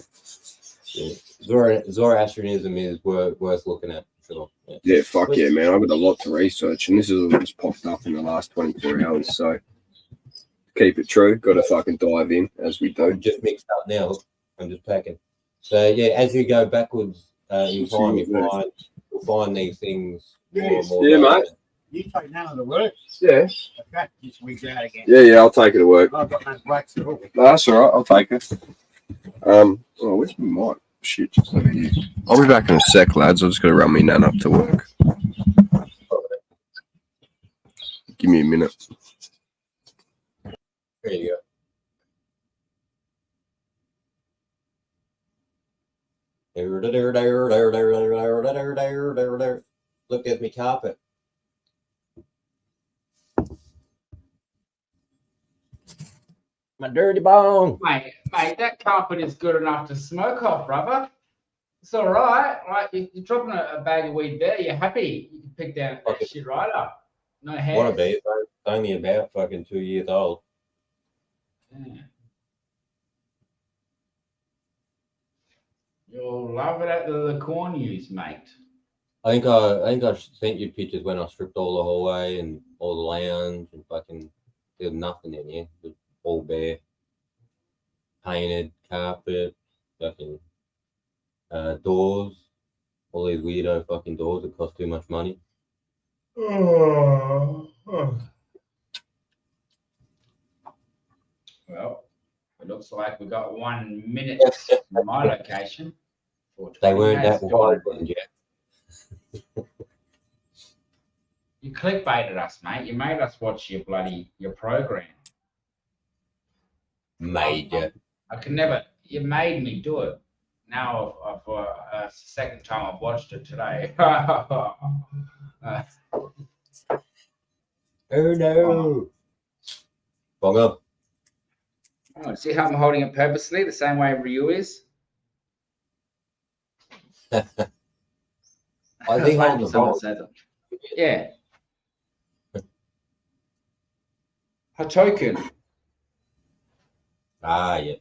Speaker 2: Zoroastrianism is worth looking at. Sure.
Speaker 15: Yeah, fuck yeah, man. I've got a lot to research, and this is all just popped up in the last 24 hours. So keep it true. Got to fucking dive in as we do.
Speaker 2: I'm just mixed up now. I'm just packing. So yeah, as you go backwards in time, you'll find these things more and more.
Speaker 15: Yeah, mate.
Speaker 17: You take none of the work.
Speaker 15: Yeah.
Speaker 17: Okay, this week's out again.
Speaker 15: Yeah, I'll take it to work.
Speaker 17: I've got no breaks at all.
Speaker 15: No, that's all right. I'll take it. Where's my mic? Shit, just over here. I'll be back in a sec, lads. I'm just going to run me nan up to work. Give me a minute.
Speaker 2: There you go. Look at me carpet. My dirty bone.
Speaker 16: Mate, that carpet is good enough to smoke off, brother. It's all right. Like you're dropping a bag of weed there, you're happy. You can pick that shit right up. No hair.
Speaker 2: Wanna be? It's only about fucking 2 years old.
Speaker 16: Yeah. You'll love it at the corn use, mate.
Speaker 2: I think I sent you pictures when I stripped all the hallway and all the lounge and fucking there's nothing in here. It was all bare. Painted carpet, fucking doors, all these weirdo fucking doors that cost too much money.
Speaker 16: Well, it looks like we got 1 minute from my location.
Speaker 2: They weren't that wide yet.
Speaker 16: You clickbaited us, mate. You made us watch your program.
Speaker 2: Made you.
Speaker 16: I can never. You made me do it. Now, for a second time, I've watched it today.
Speaker 2: Oh no! Bongo.
Speaker 16: Oh, see how I'm holding it purposely, the same way Ryu is.
Speaker 2: I think I'm
Speaker 16: someone said it. Yeah. Hotoken.
Speaker 2: Ah, yeah.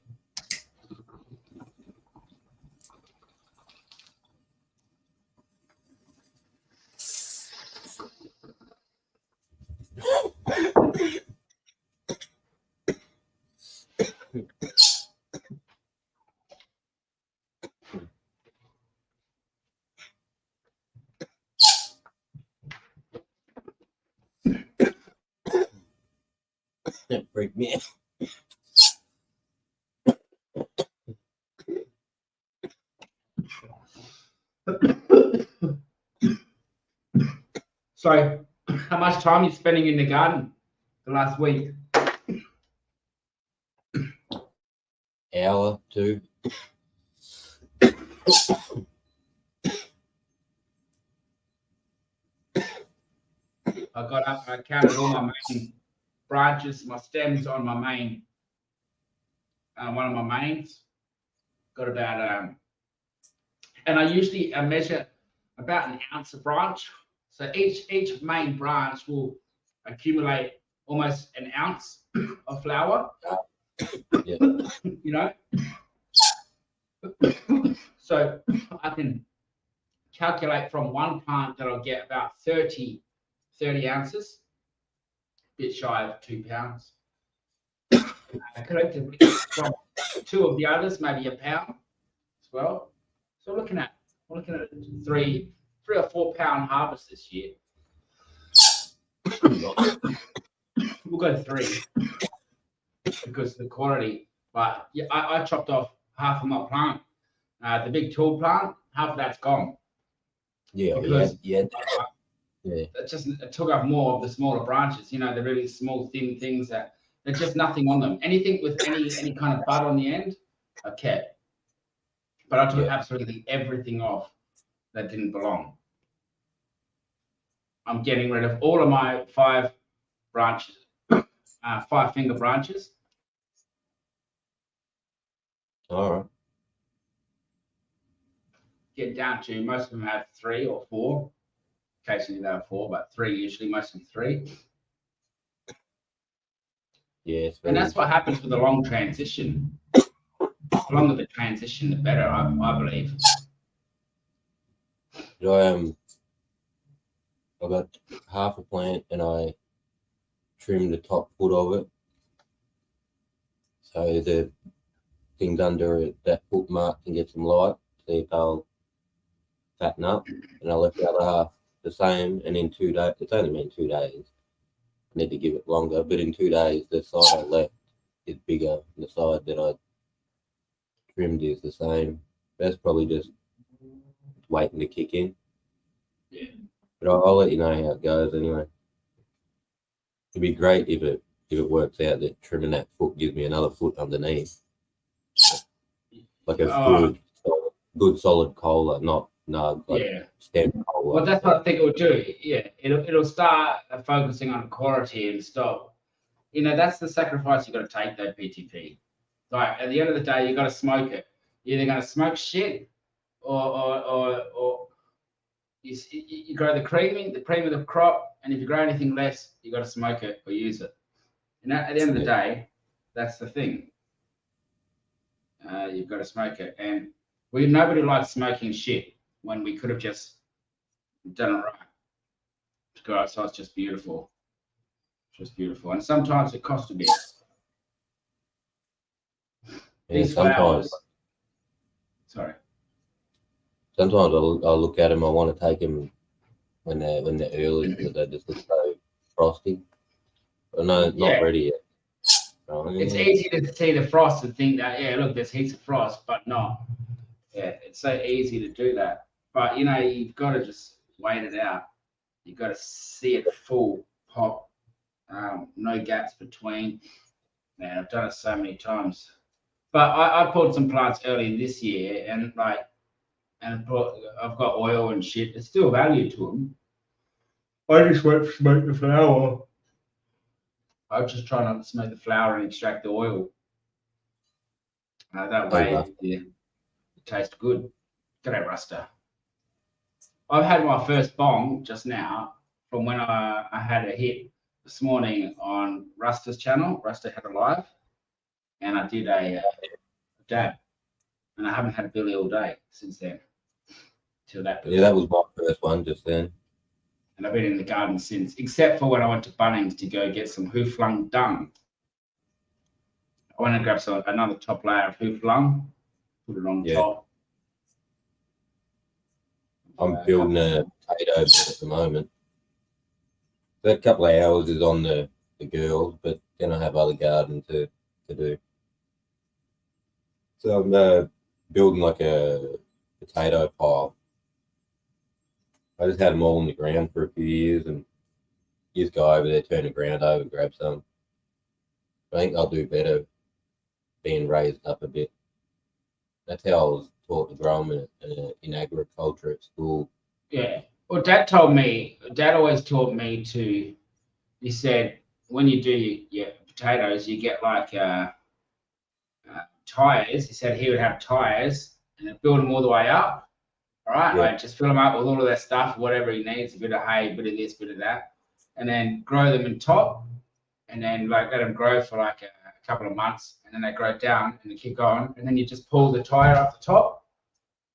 Speaker 2: That freaked me out.
Speaker 16: So, how much time are you spending in the garden the last week?
Speaker 2: Hour, 2.
Speaker 16: I got up, I counted all my main branches, my stems on my main, one of my mains. Got about, and I usually measure about an ounce a branch. So each main branch will accumulate almost an ounce of flower.
Speaker 2: Yeah.
Speaker 16: You know? So I can calculate from one plant that I'll get about 30 ounces, a bit shy of 2 pounds. Collectively from 2 of the others, maybe a pound as well. So we're looking at 3 3 or 4 pound harvest this year. We'll go 3 because of the quality. But yeah, I chopped off half of my plant. The big tall plant, half of that's gone.
Speaker 2: Yeah,
Speaker 16: Because
Speaker 2: yeah.
Speaker 16: it took up more of the smaller branches. You know, the really small, thin things that there's just nothing on them. Anything with any kind of bud on the end, I kept. But I took absolutely everything off that didn't belong. I'm getting rid of all of my 5 branches, 5 finger branches.
Speaker 2: All right.
Speaker 16: Get down to most of them have 3 or 4. Occasionally they have 4, but 3 usually, most of them 3.
Speaker 2: Yes.
Speaker 16: And that's what happens with a long transition. The longer the transition, the better, I believe.
Speaker 2: I got half a plant and I trimmed the top foot of it. So the things under it, that foot mark can get some light, see if they'll fatten up. And I left the other half the same, and in 2 days, it's only been 2 days. I need to give it longer, but in 2 days, the side I left is bigger, and the side that I trimmed is the same. That's probably just waiting to kick in.
Speaker 16: Yeah.
Speaker 2: But I'll let you know how it goes anyway. It'd be great if it works out that trimming that foot gives me another foot underneath. Like a good solid cola, not nug, like stem cola.
Speaker 16: Well, that's what I think it will do. Yeah, it'll start focusing on quality and stop. You know, that's the sacrifice you got to take, though, PTP. Like at the end of the day, you got to smoke it. You're either going to smoke shit, or you grow the cream of the crop, and if you grow anything less, you got to smoke it or use it. And at the end of the day, that's the thing. You've got to smoke it, and nobody likes smoking shit when we could have just done it right. To go outside, it's just beautiful. Just beautiful, and sometimes it costs a bit.
Speaker 2: Yeah,
Speaker 16: These flowers. Sorry.
Speaker 2: Sometimes I'll look at them. I want to take them when they're early, but they just look so frosty. But no, not ready yet.
Speaker 16: It's easy to see the frost and think that look, there's heaps of frost, but not. Yeah, it's so easy to do that. But you know, you've got to just wait it out. You've got to see it full pop, no gaps between. Man, I've done it so many times. But I pulled some plants early this year, and I've got oil and shit. There's still value to them. I just won't smoke the flower. I just try not to smoke the flower and extract the oil. That way, it tastes good. G'day, Ruster. I've had my first bong just now from when I had a hit this morning on Ruster's channel. Ruster had a live, and I did a dab, and I haven't had a Billy all day since then. Till that.
Speaker 2: Yeah, that was my first one just then.
Speaker 16: And I've been in the garden since, except for when I went to Bunnings to go get some hoof lung dung. I went and grabbed another top layer of hoof lung, put it on top.
Speaker 2: I'm building a potato bed at the moment. That couple of hours is on the girls, but then I have other garden to do. So I'm building like a potato pile. I just had them all on the ground for a few years, and you just go over there, turn the ground over, grab some. I think I'll do better being raised up a bit. That's how I was taught to grow them in agriculture at school.
Speaker 16: Yeah. Well, Dad always taught me to, he said, when you do your potatoes, you get like tires. He said he would have tires and then build them all the way up. All right, like just fill them up with all of that stuff, whatever he needs, a bit of hay, a bit of this, bit of that, and then grow them in top, and then like let them grow for like a couple of months, and then they grow down and they keep going, and then you just pull the tire up the top,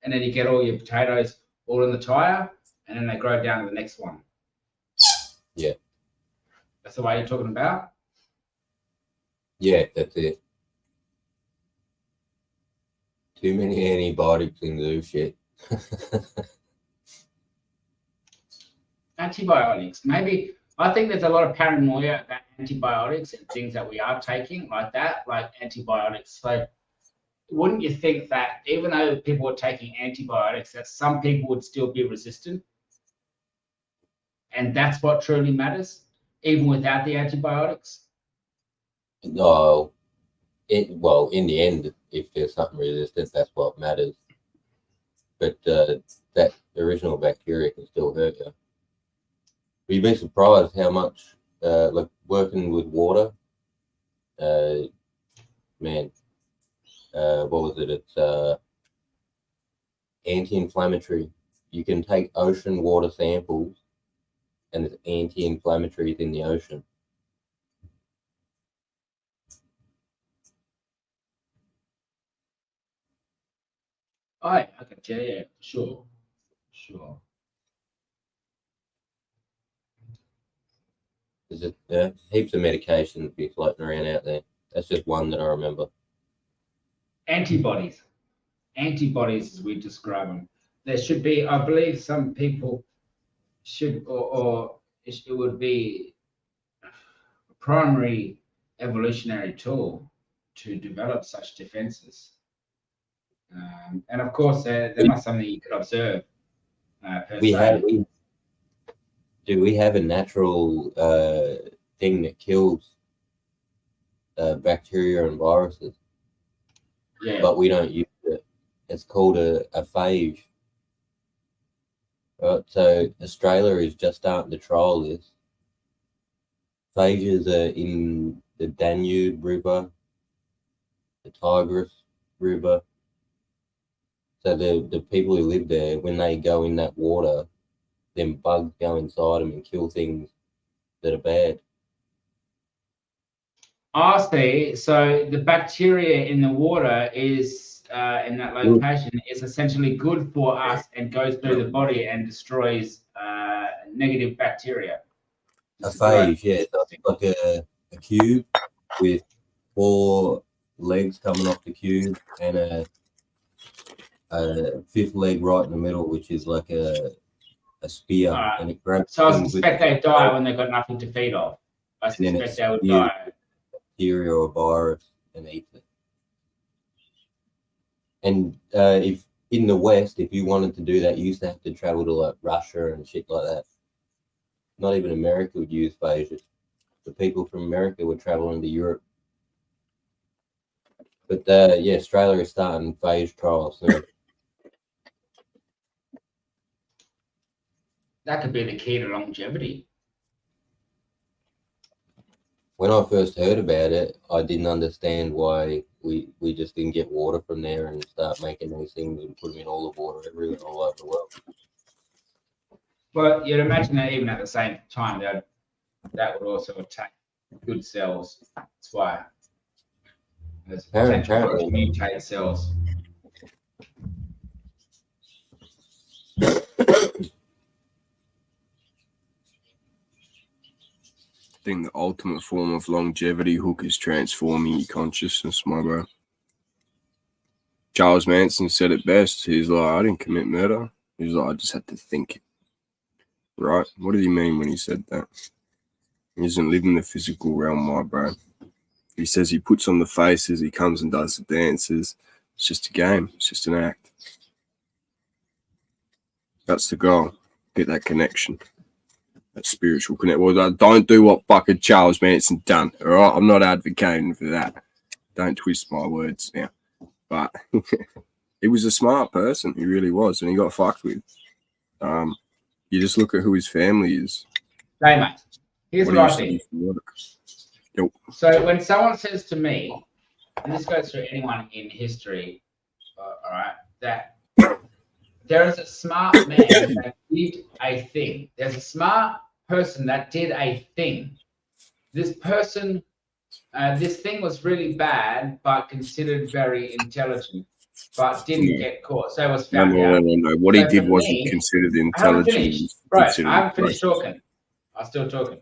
Speaker 16: and then you get all your potatoes all in the tire, and then they grow down to the next one.
Speaker 2: Yeah.
Speaker 16: That's the way you're talking about?
Speaker 2: Yeah, that's it. Too many antibiotics in the shit.
Speaker 16: Antibiotics. Maybe I think there's a lot of paranoia about antibiotics and things that we are taking like that, like antibiotics. So wouldn't you think that even though people are taking antibiotics, that some people would still be resistant? And that's what truly matters, even without the antibiotics?
Speaker 2: No, well, in the end, if there's something resistant, that's what matters. But that original bacteria can still hurt you. But you'd be surprised how much, like working with water, man, what was it? It's anti-inflammatory. You can take ocean water samples and it's anti-inflammatories in the ocean.
Speaker 16: I can tell you, sure.
Speaker 2: There's just heaps of medications be floating around out there. That's just one that I remember.
Speaker 16: Antibodies as we describe them. There should be, I believe some people should, or it would be a primary evolutionary tool to develop such defenses. And of course, they're not something you could observe.
Speaker 2: We have a natural thing that kills bacteria and viruses?
Speaker 16: Yeah.
Speaker 2: But we don't use it. It's called a phage. Right, so Australia is just starting to trial this. Phages are in the Danube River, the Tigris River. So the people who live there, when they go in that water, then bugs go inside them and kill things that are bad.
Speaker 16: I see. So the bacteria in the water is in that location is essentially good for us and goes through the body and destroys negative bacteria.
Speaker 2: A phage, yeah. So it's like a cube with 4 legs coming off the cube and a 5th leg right in the middle, which is like a spear. And it grabs.
Speaker 16: So I suspect they die when they've got nothing to feed off. I suspect they would die.
Speaker 2: Bacteria or virus and eat it. And if in the West, if you wanted to do that, you used to have to travel to like Russia and shit like that. Not even America would use phages. The people from America were traveling to Europe. But yeah, Australia is starting phage trials soon.
Speaker 16: That could be the key to longevity.
Speaker 2: When I first heard about it, I didn't understand why we just didn't get water from there and start making these things and put them in all the water everywhere all over the world.
Speaker 16: Well, you'd imagine that even at the same time, that would also attack good cells. That's why there's potential for mutate cells.
Speaker 15: I think the ultimate form of longevity, Hook, is transforming your consciousness, my bro. Charles Manson said it best. He's like, I didn't commit murder. He's like, I just had to think. Right? What did he mean when he said that? He doesn't live in the physical realm, my bro. He says he puts on the faces, he comes and does the dances. It's just a game. It's just an act. That's the goal. Get that connection. That spiritual connect. Well, don't do what fucking Charles Manson done. All right, I'm not advocating for that. Don't twist my words now. But he was a smart person. He really was, and he got fucked with. You just look at who his family is.
Speaker 16: Hey, mate. Here's what I think.
Speaker 15: Yep.
Speaker 16: So when someone says to me, and this goes through anyone in history, all right, that there is a smart man that did a thing. There's a smart person that did a thing. This person, this thing was really bad, but considered very intelligent, but didn't get caught. So it was found out.
Speaker 15: No. What he did wasn't considered intelligent.
Speaker 16: Right, I haven't finished talking. I'm still talking.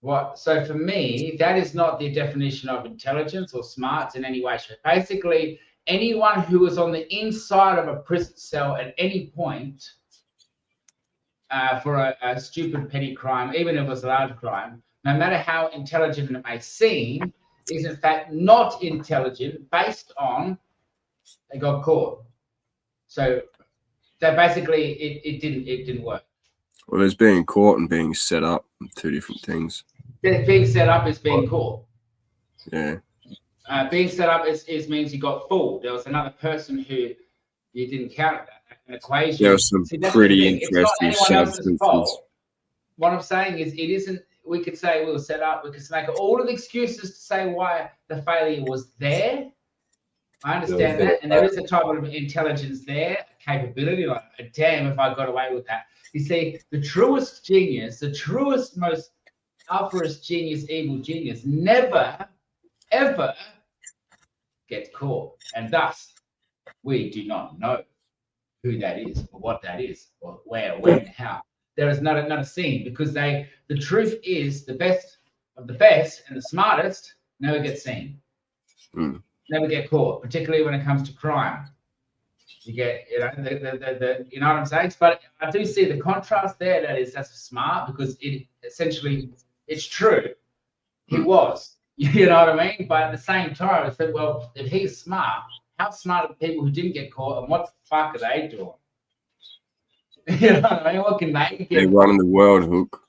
Speaker 16: What? So for me, that is not the definition of intelligence or smarts in any way. Basically, anyone who was on the inside of a prison cell at any point for a stupid petty crime, even if it was a large crime, no matter how intelligent it may seem, is in fact not intelligent based on they got caught. So basically it didn't work.
Speaker 15: Well, there's being caught and being set up, two different things.
Speaker 16: Being set up is being caught.
Speaker 15: Yeah.
Speaker 16: Being set up is means you got fooled. There was another person who you didn't count an equation.
Speaker 15: There was some pretty interesting
Speaker 16: substances. What I'm saying is, it isn't. We could say we were set up. We could make all of the excuses to say why the failure was there. I understand that, and there is a type of intelligence there, capability. Like, damn, if I got away with that. You see, the truest genius, the truest, most alphaist genius, evil genius, never, ever gets caught, and thus we do not know who that is, or what that is, or where, when, and how. There is not a scene, because the truth is the best of the best and the smartest never get seen, never get caught, particularly when it comes to crime. You get, you know, you know what I'm saying? But I do see the contrast there. That's smart, because it essentially, it's true. He was, you know what I mean? But at the same time, I said, well, if he's smart, how smart are the people who didn't get caught, and what the fuck are they doing? You know what I mean? What can they get?
Speaker 15: They're running the world, Hook.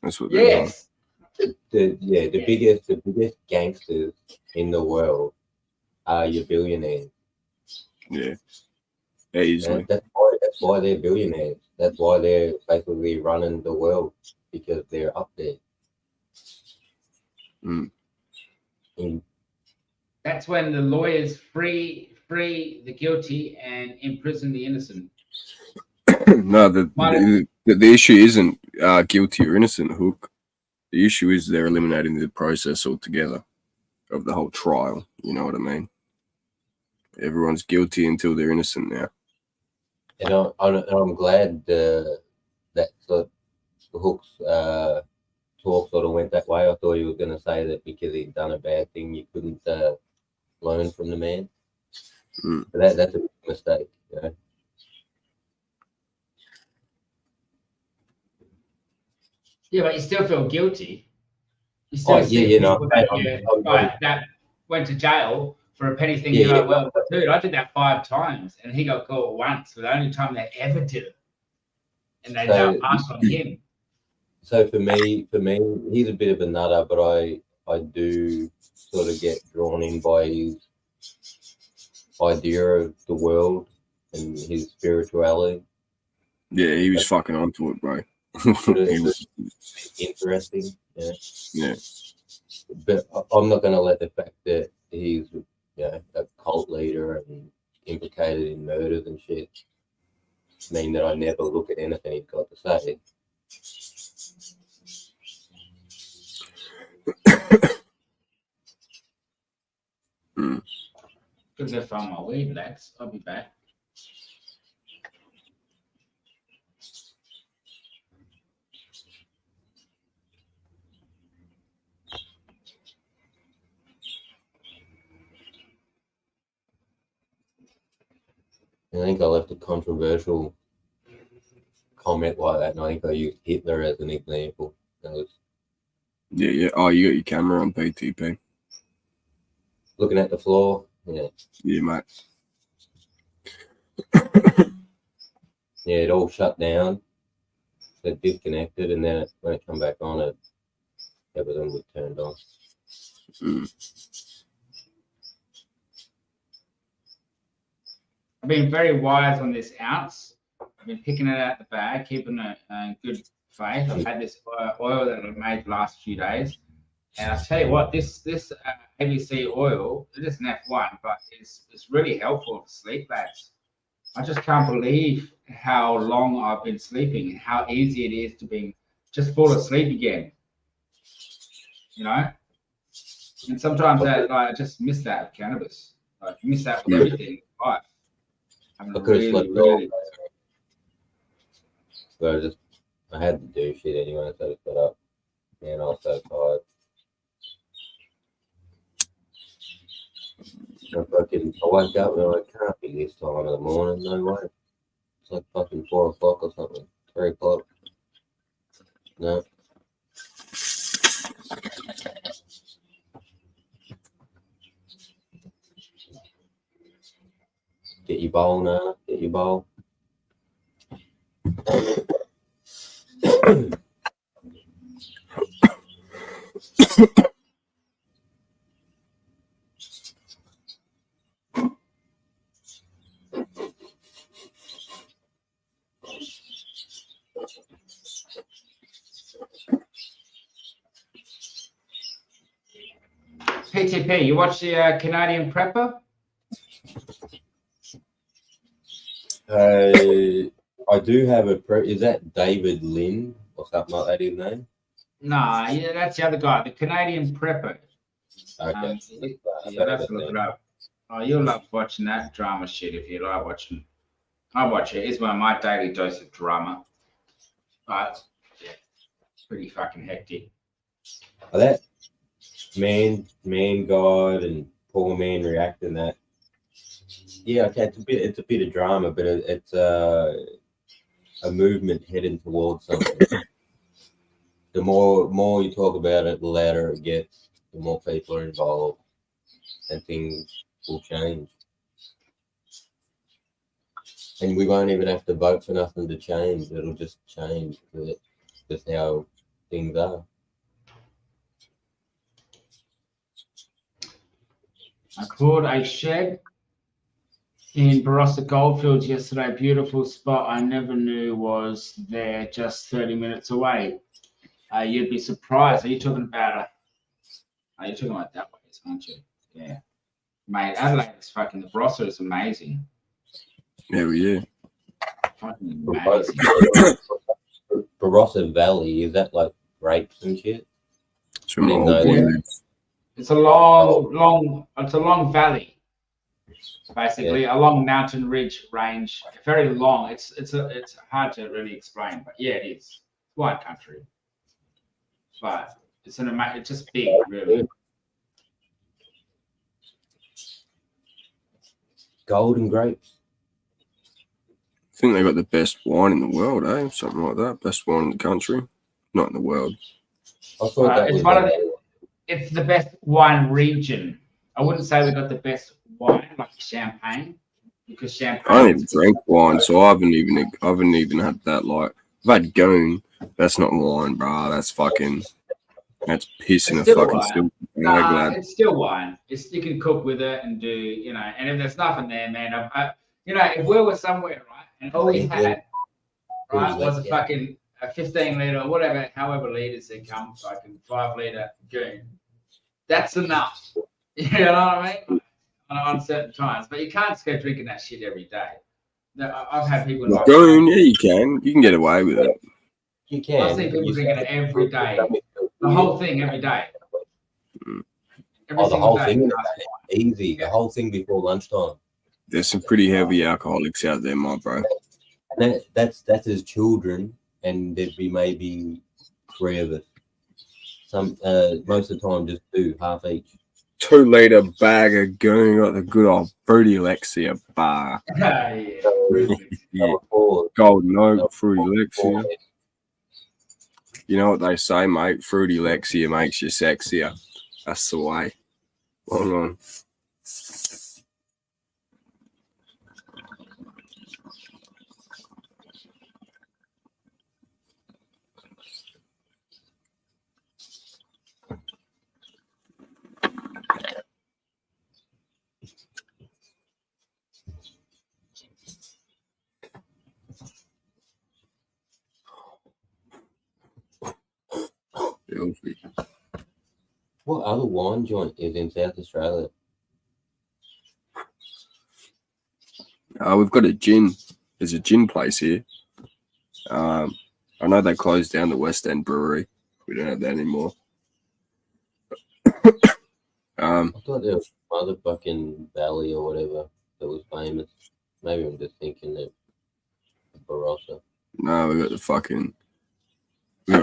Speaker 15: That's what they're doing.
Speaker 2: The biggest gangsters in the world are your billionaires.
Speaker 15: Yeah. Easily.
Speaker 2: That's why they're billionaires. That's why they're basically running the world, because they're up there.
Speaker 16: That's when the lawyers free the guilty and imprison the innocent.
Speaker 15: No, the issue isn't guilty or innocent, Hook. The issue is they're eliminating the process altogether of the whole trial. You know what I mean? Everyone's guilty until they're innocent now.
Speaker 2: And I'm glad that Hook's talk sort of went that way. I thought he was going to say that because he'd done a bad thing, you couldn't learn from the man. But that's a big mistake, you know.
Speaker 16: Yeah, but you still feel guilty. You still that went to jail for a petty thing.
Speaker 2: Yeah,
Speaker 16: You're like, well, dude, I did that 5 times, and he got caught once for the only time they ever did it, and they now passed on him.
Speaker 2: So for me, he's a bit of a nutter, but I do sort of get drawn in by his idea of the world and his spirituality.
Speaker 15: Yeah, he was fucking onto it, bro.
Speaker 2: He was interesting. Yeah. But I'm not going to let the fact that he's, you know, a cult leader and implicated in murders and shit mean that I never look at anything he's got to say.
Speaker 16: Because I found my weed, lads. I'll be back.
Speaker 2: I think I left a controversial comment like that, and I think I used Hitler as an example.
Speaker 15: Yeah. Oh, you got your camera on PTP.
Speaker 2: Looking at the floor. Yeah.
Speaker 15: Yeah, mate.
Speaker 2: Yeah, it all shut down. It disconnected, and then when it come back on, everything was turned on.
Speaker 16: I've been very wise on this ounce. I've been picking it out the bag, keeping it in good faith. I've had this oil that I made the last few days. And I'll tell you what, this ABC oil, it is an F1, but it's really helpful for sleep, lads. I just can't believe how long I've been sleeping and how easy it is to just fall asleep again. You know? And sometimes I just miss that with cannabis. I miss that with everything in life.
Speaker 2: I could have slept all. So I had to do shit anyway, so I just got up. Man, I was so tired. I woke up and I can't be this time of the morning, no way. It's like fucking 4 o'clock or something, 3 o'clock. No. Get your bowl now. Get your bowl.
Speaker 16: PTP, you watch the Canadian Prepper?
Speaker 2: I do have is that David Lynn or something like that his name?
Speaker 16: Nah, yeah, that's the other guy, the Canadian Prepper.
Speaker 2: Okay.
Speaker 16: You'll have to look it up. Oh, you'll love watching that drama shit if you like watching. I watch it. It's my daily dose of drama. But yeah, it's pretty fucking hectic.
Speaker 2: That man God and poor man reacting that. Yeah, okay, it's a bit of drama, but it's a movement heading towards something. The more you talk about it, the louder it gets, the more people are involved, and things will change. And we won't even have to vote for nothing to change. It'll just change. That's how things are.
Speaker 16: I caught a shed in Barossa Goldfields yesterday. Beautiful spot. I never knew was there, just 30 minutes away. You'd be surprised. Are you talking about that way, aren't you? Yeah. Mate, Adelaide is fucking, the Barossa is amazing.
Speaker 15: Hell yeah.
Speaker 16: Fucking amazing.
Speaker 2: Barossa Valley, is that like grapes and shit?
Speaker 16: It's a long valley, basically a long mountain ridge range, very long. It's hard to really explain, but yeah, it is. It's wide country, but it's just big, really.
Speaker 2: Golden grapes.
Speaker 15: I think they got the best wine in the world, eh? Something like that. Best wine in the country, not in the world.
Speaker 2: I thought
Speaker 16: It's the best wine region. I wouldn't say we got the best wine like champagne, because champagne.
Speaker 15: I haven't even drank wine, so I haven't even had that. Like, I've had Goon. That's not wine, bro. That's piss in a fucking silver bag.
Speaker 16: It's still wine. You can cook with it and do, and if there's nothing there, man, if we were somewhere, right, and all we had, right, was a fucking a 15 litre, whatever, however litres they come, fucking 5 litre Goon. That's enough. You know what I mean? On certain times, but you can't just go drinking that shit every day. I've had people.
Speaker 15: Goon, yeah, you can. You can get away with it.
Speaker 2: You can.
Speaker 16: I see people drinking it every day. The whole thing every day.
Speaker 2: The whole thing, easy. The whole thing before lunchtime.
Speaker 15: There's some pretty heavy alcoholics out there, my bro.
Speaker 2: That's as children, and there'd be maybe 3 of us. Most of the time, just do half each.
Speaker 15: 2 litre bag of Goon, got the good old Fruity Lexia bar. Yeah. Golden Oak, Fruity Lexia. You know what they say, mate? Fruity Lexia makes you sexier. That's the way. Hold on.
Speaker 2: What other wine joint is in South Australia?
Speaker 15: We've got a gin. There's a gin place here. I know they closed down the West End Brewery. We don't have that anymore.
Speaker 2: I thought there was some other fucking valley or whatever that was famous. Maybe I'm just thinking that Barossa.
Speaker 15: No, we got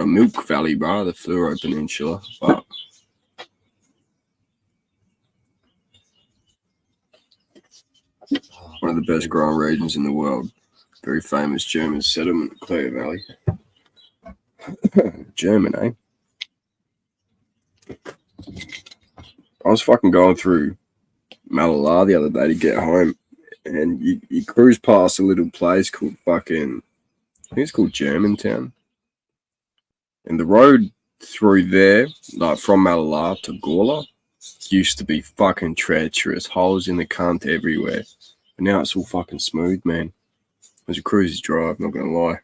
Speaker 15: a Milk Valley, bro, the Fluoro Peninsula. Fuck. One of the best growing regions in the world. Very famous German settlement, Clear Valley. German, eh? I was fucking going through Malala the other day to get home, and you cruise past a little place called fucking, I think it's called Germantown. And the road through there, like from Malala to Gawler, used to be fucking treacherous, holes in the cunt everywhere. But now it's all fucking smooth, man. It was a cruiser's drive, not gonna lie.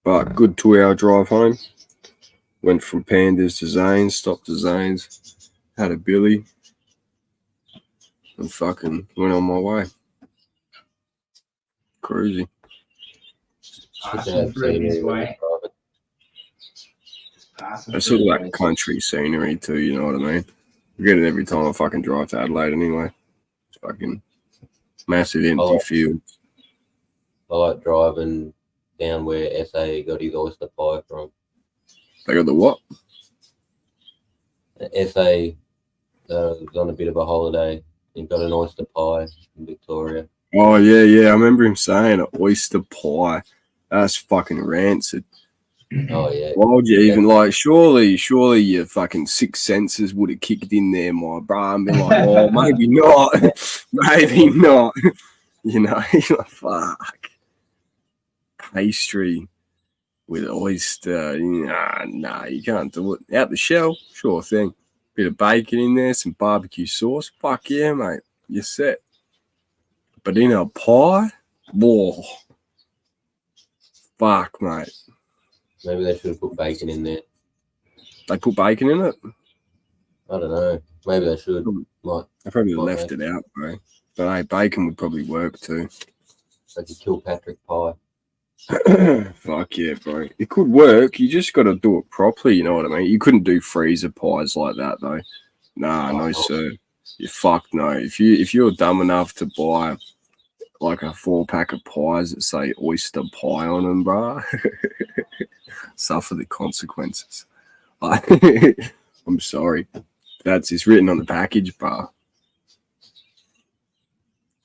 Speaker 15: But good 2-hour drive home. Went from Pandas to Zane's, stopped to Zane's, had a Billy, and fucking went on my way. Cruisy.
Speaker 16: Passing through this way.
Speaker 15: That's sort of like country scenery too, you know what I mean? I get it every time I fucking drive to Adelaide anyway. It's fucking massive empty fields.
Speaker 2: I like driving down where SA got his oyster pie from.
Speaker 15: They got the what?
Speaker 2: SA was on a bit of a holiday. He got an oyster pie in Victoria.
Speaker 15: Oh, yeah. I remember him saying an oyster pie. That's fucking rancid.
Speaker 2: Oh, yeah.
Speaker 15: Why would you even, like, surely your fucking sixth senses would have kicked in there, my bro, and been like, oh, maybe not. Maybe not. You know, you're like, fuck. Pastry with oyster. Nah, you can't do it. Out the shell, sure thing. Bit of bacon in there, some barbecue sauce. Fuck yeah, mate. You're set. But in a pie? Whoa. Fuck, mate.
Speaker 2: Maybe they should have put bacon in there.
Speaker 15: They put bacon in it?
Speaker 2: I don't know. Maybe they should.
Speaker 15: They probably left it out, bro. But hey, bacon would probably work too.
Speaker 2: Like a Kilpatrick pie.
Speaker 15: Fuck yeah, bro. It could work. You just got to do it properly, you know what I mean? You couldn't do freezer pies like that, though. Nah, no, sir. You fuck no. If you're dumb enough to buy like a 4-pack of pies that say oyster pie on them, bro, suffer the consequences. I'm sorry. It's written on the package, bro.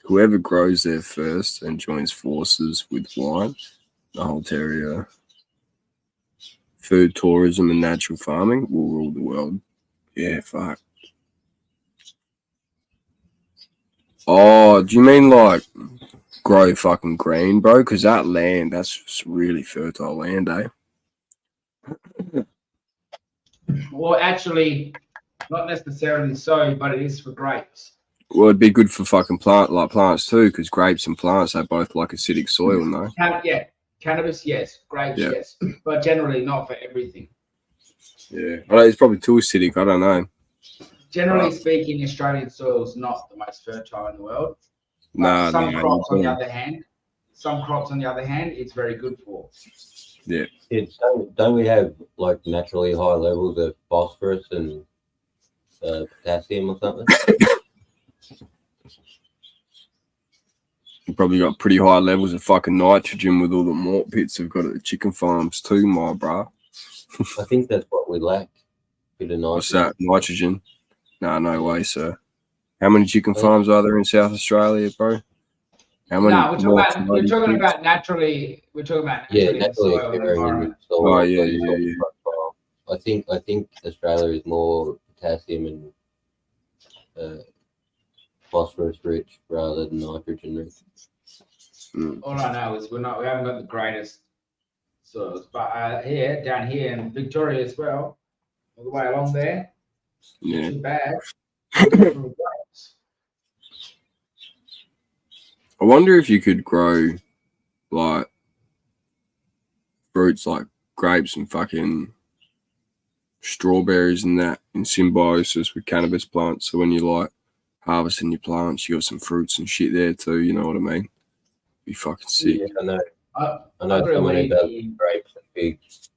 Speaker 15: Whoever grows there first and joins forces with wine, the whole terrier, food, tourism, and natural farming will rule the world. Yeah, fuck. Oh, do you mean like grow fucking green, bro? Because that land, that's really fertile land, eh?
Speaker 16: Well, actually, not necessarily so, but it is for grapes.
Speaker 15: Well, it'd be good for fucking plants too, because grapes and plants are both like acidic soil, no?
Speaker 16: Yeah, cannabis, yes. Grapes,
Speaker 15: Yeah.
Speaker 16: yes. But generally not for everything.
Speaker 15: Yeah. Well, it's probably too acidic. I don't know.
Speaker 16: Generally speaking, Australian soil is not the most fertile in the world.
Speaker 15: Nah,
Speaker 16: Some crops, on the other hand, it's very good for.
Speaker 15: Yeah.
Speaker 2: Don't we have like naturally high levels of phosphorus and potassium or something?
Speaker 15: You probably got pretty high levels of fucking nitrogen with all the malt pits they've got at the chicken farms too, my bro.
Speaker 2: I think that's what we lack. Bit of nitrogen.
Speaker 15: What's that? Nitrogen? Nah, no way, sir. How many chicken farms are there in South Australia, bro? How many?
Speaker 16: No, we're talking about naturally. We're talking about
Speaker 2: naturally
Speaker 16: soil and
Speaker 2: occurring in the
Speaker 16: environment.
Speaker 2: soil.
Speaker 15: Oh, yeah.
Speaker 2: I think Australia is more potassium and phosphorus rich rather than nitrogen rich.
Speaker 16: All I know is we haven't got the greatest soils, but down here in Victoria as well, all the way along there,
Speaker 15: Yeah.
Speaker 16: too bad.
Speaker 15: I wonder if you could grow like fruits like grapes and fucking strawberries and that in symbiosis with cannabis plants. So when you like harvesting your plants, you got some fruits and shit there too. You know what I mean? Be fucking sick.
Speaker 2: Yeah, I know. I know
Speaker 16: I
Speaker 2: someone who
Speaker 16: really-
Speaker 2: does it with grapes and figs.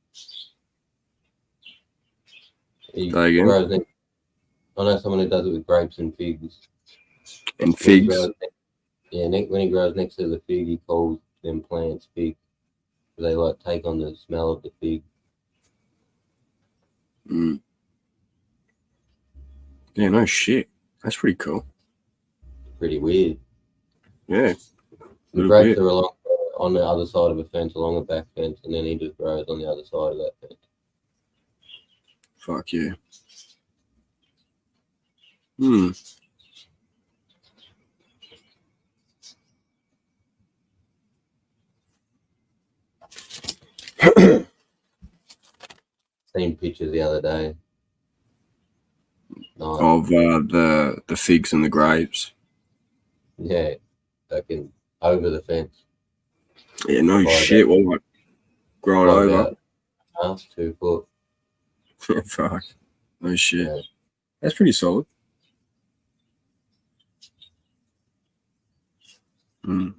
Speaker 2: He
Speaker 15: Say again?
Speaker 2: grows it- I know someone who does it with grapes and figs.
Speaker 15: And
Speaker 2: When he
Speaker 15: figs.
Speaker 2: grows when he grows next to the fig, he calls them plants fig. They like take on the smell of the fig.
Speaker 15: Yeah, no shit. That's pretty cool.
Speaker 2: Pretty weird.
Speaker 15: Yeah.
Speaker 2: The
Speaker 15: Little
Speaker 2: grapes
Speaker 15: bit.
Speaker 2: are on the other side of a fence, along the back fence, and then he just grows on the other side of that fence.
Speaker 15: Fuck yeah. Hmm.
Speaker 2: Seen pictures the other day. Nice.
Speaker 15: Of the figs and the grapes.
Speaker 2: Yeah, fucking over the fence.
Speaker 15: Yeah, no
Speaker 2: By
Speaker 15: shit.
Speaker 2: about-
Speaker 15: Well, like growing
Speaker 2: by
Speaker 15: over.
Speaker 2: about 2 foot.
Speaker 15: Fuck. No shit.
Speaker 2: Yeah.
Speaker 15: That's pretty solid. Hmm.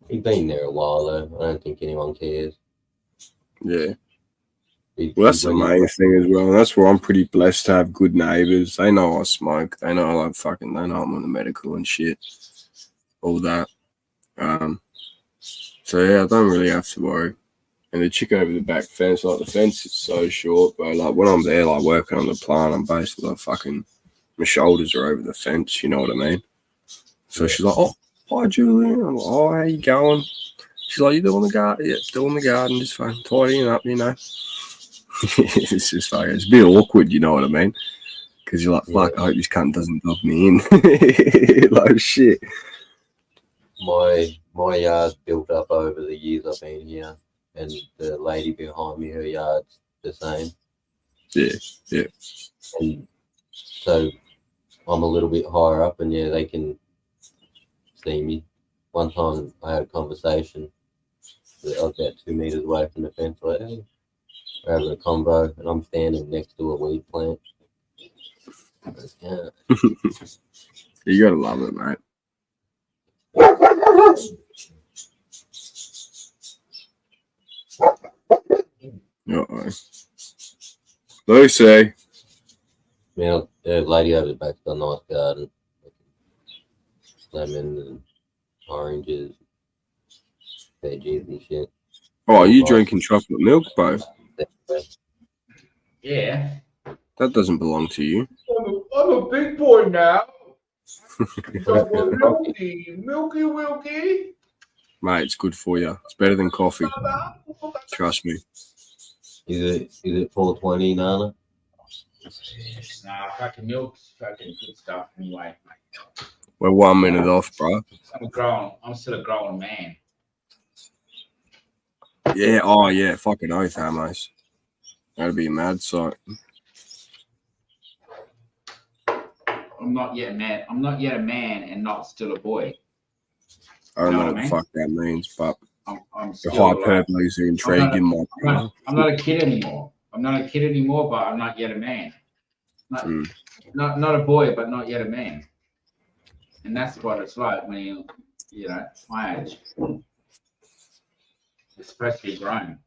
Speaker 2: He's been there a while though. I don't think anyone cares.
Speaker 15: Yeah.
Speaker 2: He-
Speaker 15: Well, that's
Speaker 2: he
Speaker 15: the
Speaker 2: really-
Speaker 15: main thing as well. And that's where I'm pretty blessed to have good neighbors. They know I smoke. They know I like fucking. They know I'm on the medical and shit. All that. So yeah, I don't really have to worry. And the chick over the back fence, like the fence is so short, but like when I'm there, like working on the plant, I'm basically like fucking. My shoulders are over the fence. You know what I mean? So she's like, "Oh, hi, Julian." I'm like, "Oh, how you going?" She's like, "You doing the garden?" Yeah, doing the garden, just fucking tidying up, you know. It's just fucking, it's a bit awkward, you know what I mean? Because you're like, fuck, I hope this cunt doesn't dog me in. Like, shit.
Speaker 2: My yard's built up over the years I've been here, and the lady behind me, her yard's the same.
Speaker 15: Yeah, yeah.
Speaker 2: And so I'm a little bit higher up, and yeah, they can see me. One time I had a conversation. I was about 2 meters away from the fence, like, hey, we're having a convo, and I'm standing next to a weed plant. Yeah.
Speaker 15: You gotta love it, mate. Uh-oh. Lucy.
Speaker 2: Yeah, the lady over the back's got a nice garden. Lemons and oranges, veggies and shit.
Speaker 15: Oh, are you drinking chocolate milk, bro?
Speaker 16: Yeah.
Speaker 15: That doesn't belong to you.
Speaker 16: I'm a big boy now. Milky Wilky.
Speaker 15: Mate, it's good for you. It's better than coffee. Trust me.
Speaker 2: Is it 420, Nana?
Speaker 16: Nah, fucking milk's fucking good stuff anyway.
Speaker 15: We're 1 minute off, bro.
Speaker 16: I'm still a grown man.
Speaker 15: Yeah, oh yeah, fucking oath, Amos. That'd be a mad sight.
Speaker 16: I'm not yet a man. I'm not yet a man and not still a boy.
Speaker 15: I don't
Speaker 16: You know
Speaker 15: know
Speaker 16: what
Speaker 15: what
Speaker 16: I
Speaker 15: the
Speaker 16: mean?
Speaker 15: fuck that means, but
Speaker 16: I'm
Speaker 15: the
Speaker 16: still
Speaker 15: hyperboles are intriguing.
Speaker 16: I'm not a kid anymore. I'm not a kid anymore, but I'm not yet a man. Not a boy, but not yet a man. And that's what it's like when you know, my age. It's supposed to be grown.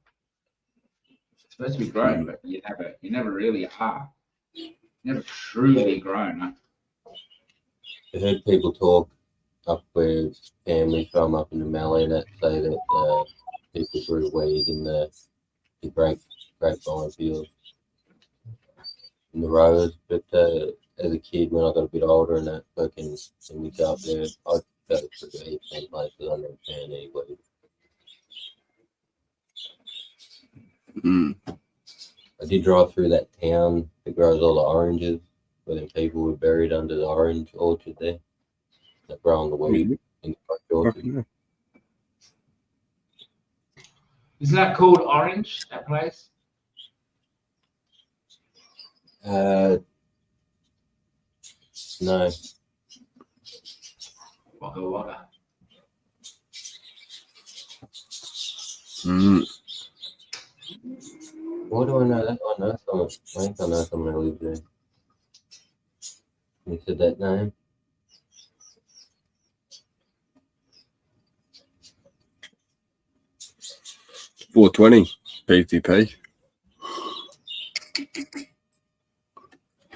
Speaker 16: It's supposed to be grown, but you never really are. You're never truly grown.
Speaker 2: I heard people talk up where families from up in the Mallee that say that people grew weed in the grapevine fields in the rows. But as a kid, when I got a bit older and that fucking and we go up there, I go to the heaps of places I never found any weed. I did drive through that town that grows all the oranges, where them people were buried under the orange orchard there that grow on the weed in the orchard.
Speaker 16: Isn't that called Orange, that place?
Speaker 2: No.
Speaker 16: Wagga Wagga.
Speaker 2: Why do I know that? I know someone. I think I know someone who lives there. You said that name?
Speaker 15: $4.20 PTP.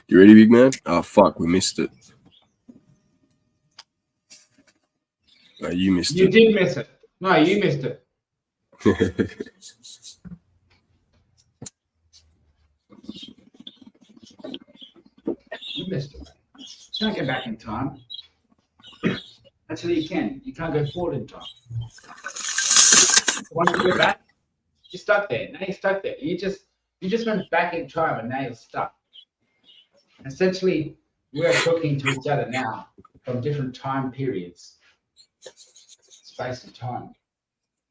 Speaker 15: You ready, big man? Oh fuck, we missed it. No, you missed
Speaker 16: You
Speaker 15: it.
Speaker 16: did miss it. No, you missed it. You missed it. You can't get back in time. Actually, you can. You can't go forward in time. Want to go back? You're stuck there. Now you're stuck there. You just went back in time and now you're stuck. Essentially, we're talking to each other now from different time periods, space and time.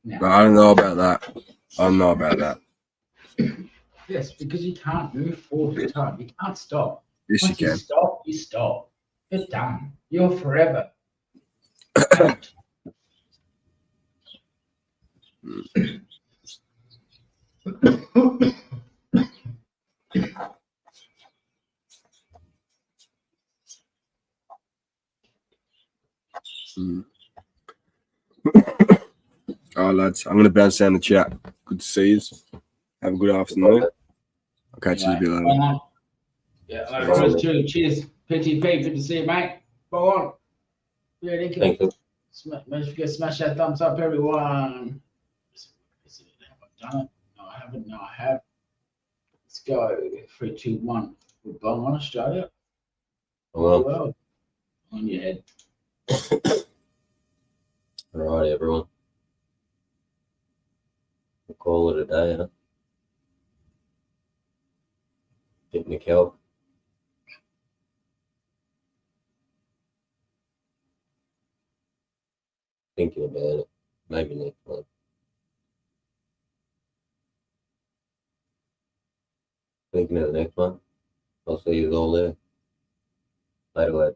Speaker 16: Now.
Speaker 15: But I don't know about that. I don't know about that.
Speaker 16: Yes, because you can't move forward in time. You can't stop.
Speaker 15: Yes,
Speaker 16: Once
Speaker 15: you can.
Speaker 16: Stop. You stop. You're done. You're forever.
Speaker 15: All right, lads. I'm going to bounce down the chat. Good to see you. Have a good afternoon. I'll catch you a bit later.
Speaker 16: Yeah, I promise too. Cheers. PTP, good to see you, mate. Go on. Yeah, thank you.
Speaker 2: Thank you.
Speaker 16: Don't forget to smash that thumbs up, everyone. Have I done it? No, I haven't. No, I have. Let's go. 3, 2, 1. We're bong on Australia. Well, on your head.
Speaker 2: All right, everyone. We'll call it a day, huh? Picnic help. Thinking about it. Maybe next month. Thinking of the next month. I'll see you all there. Later, lads.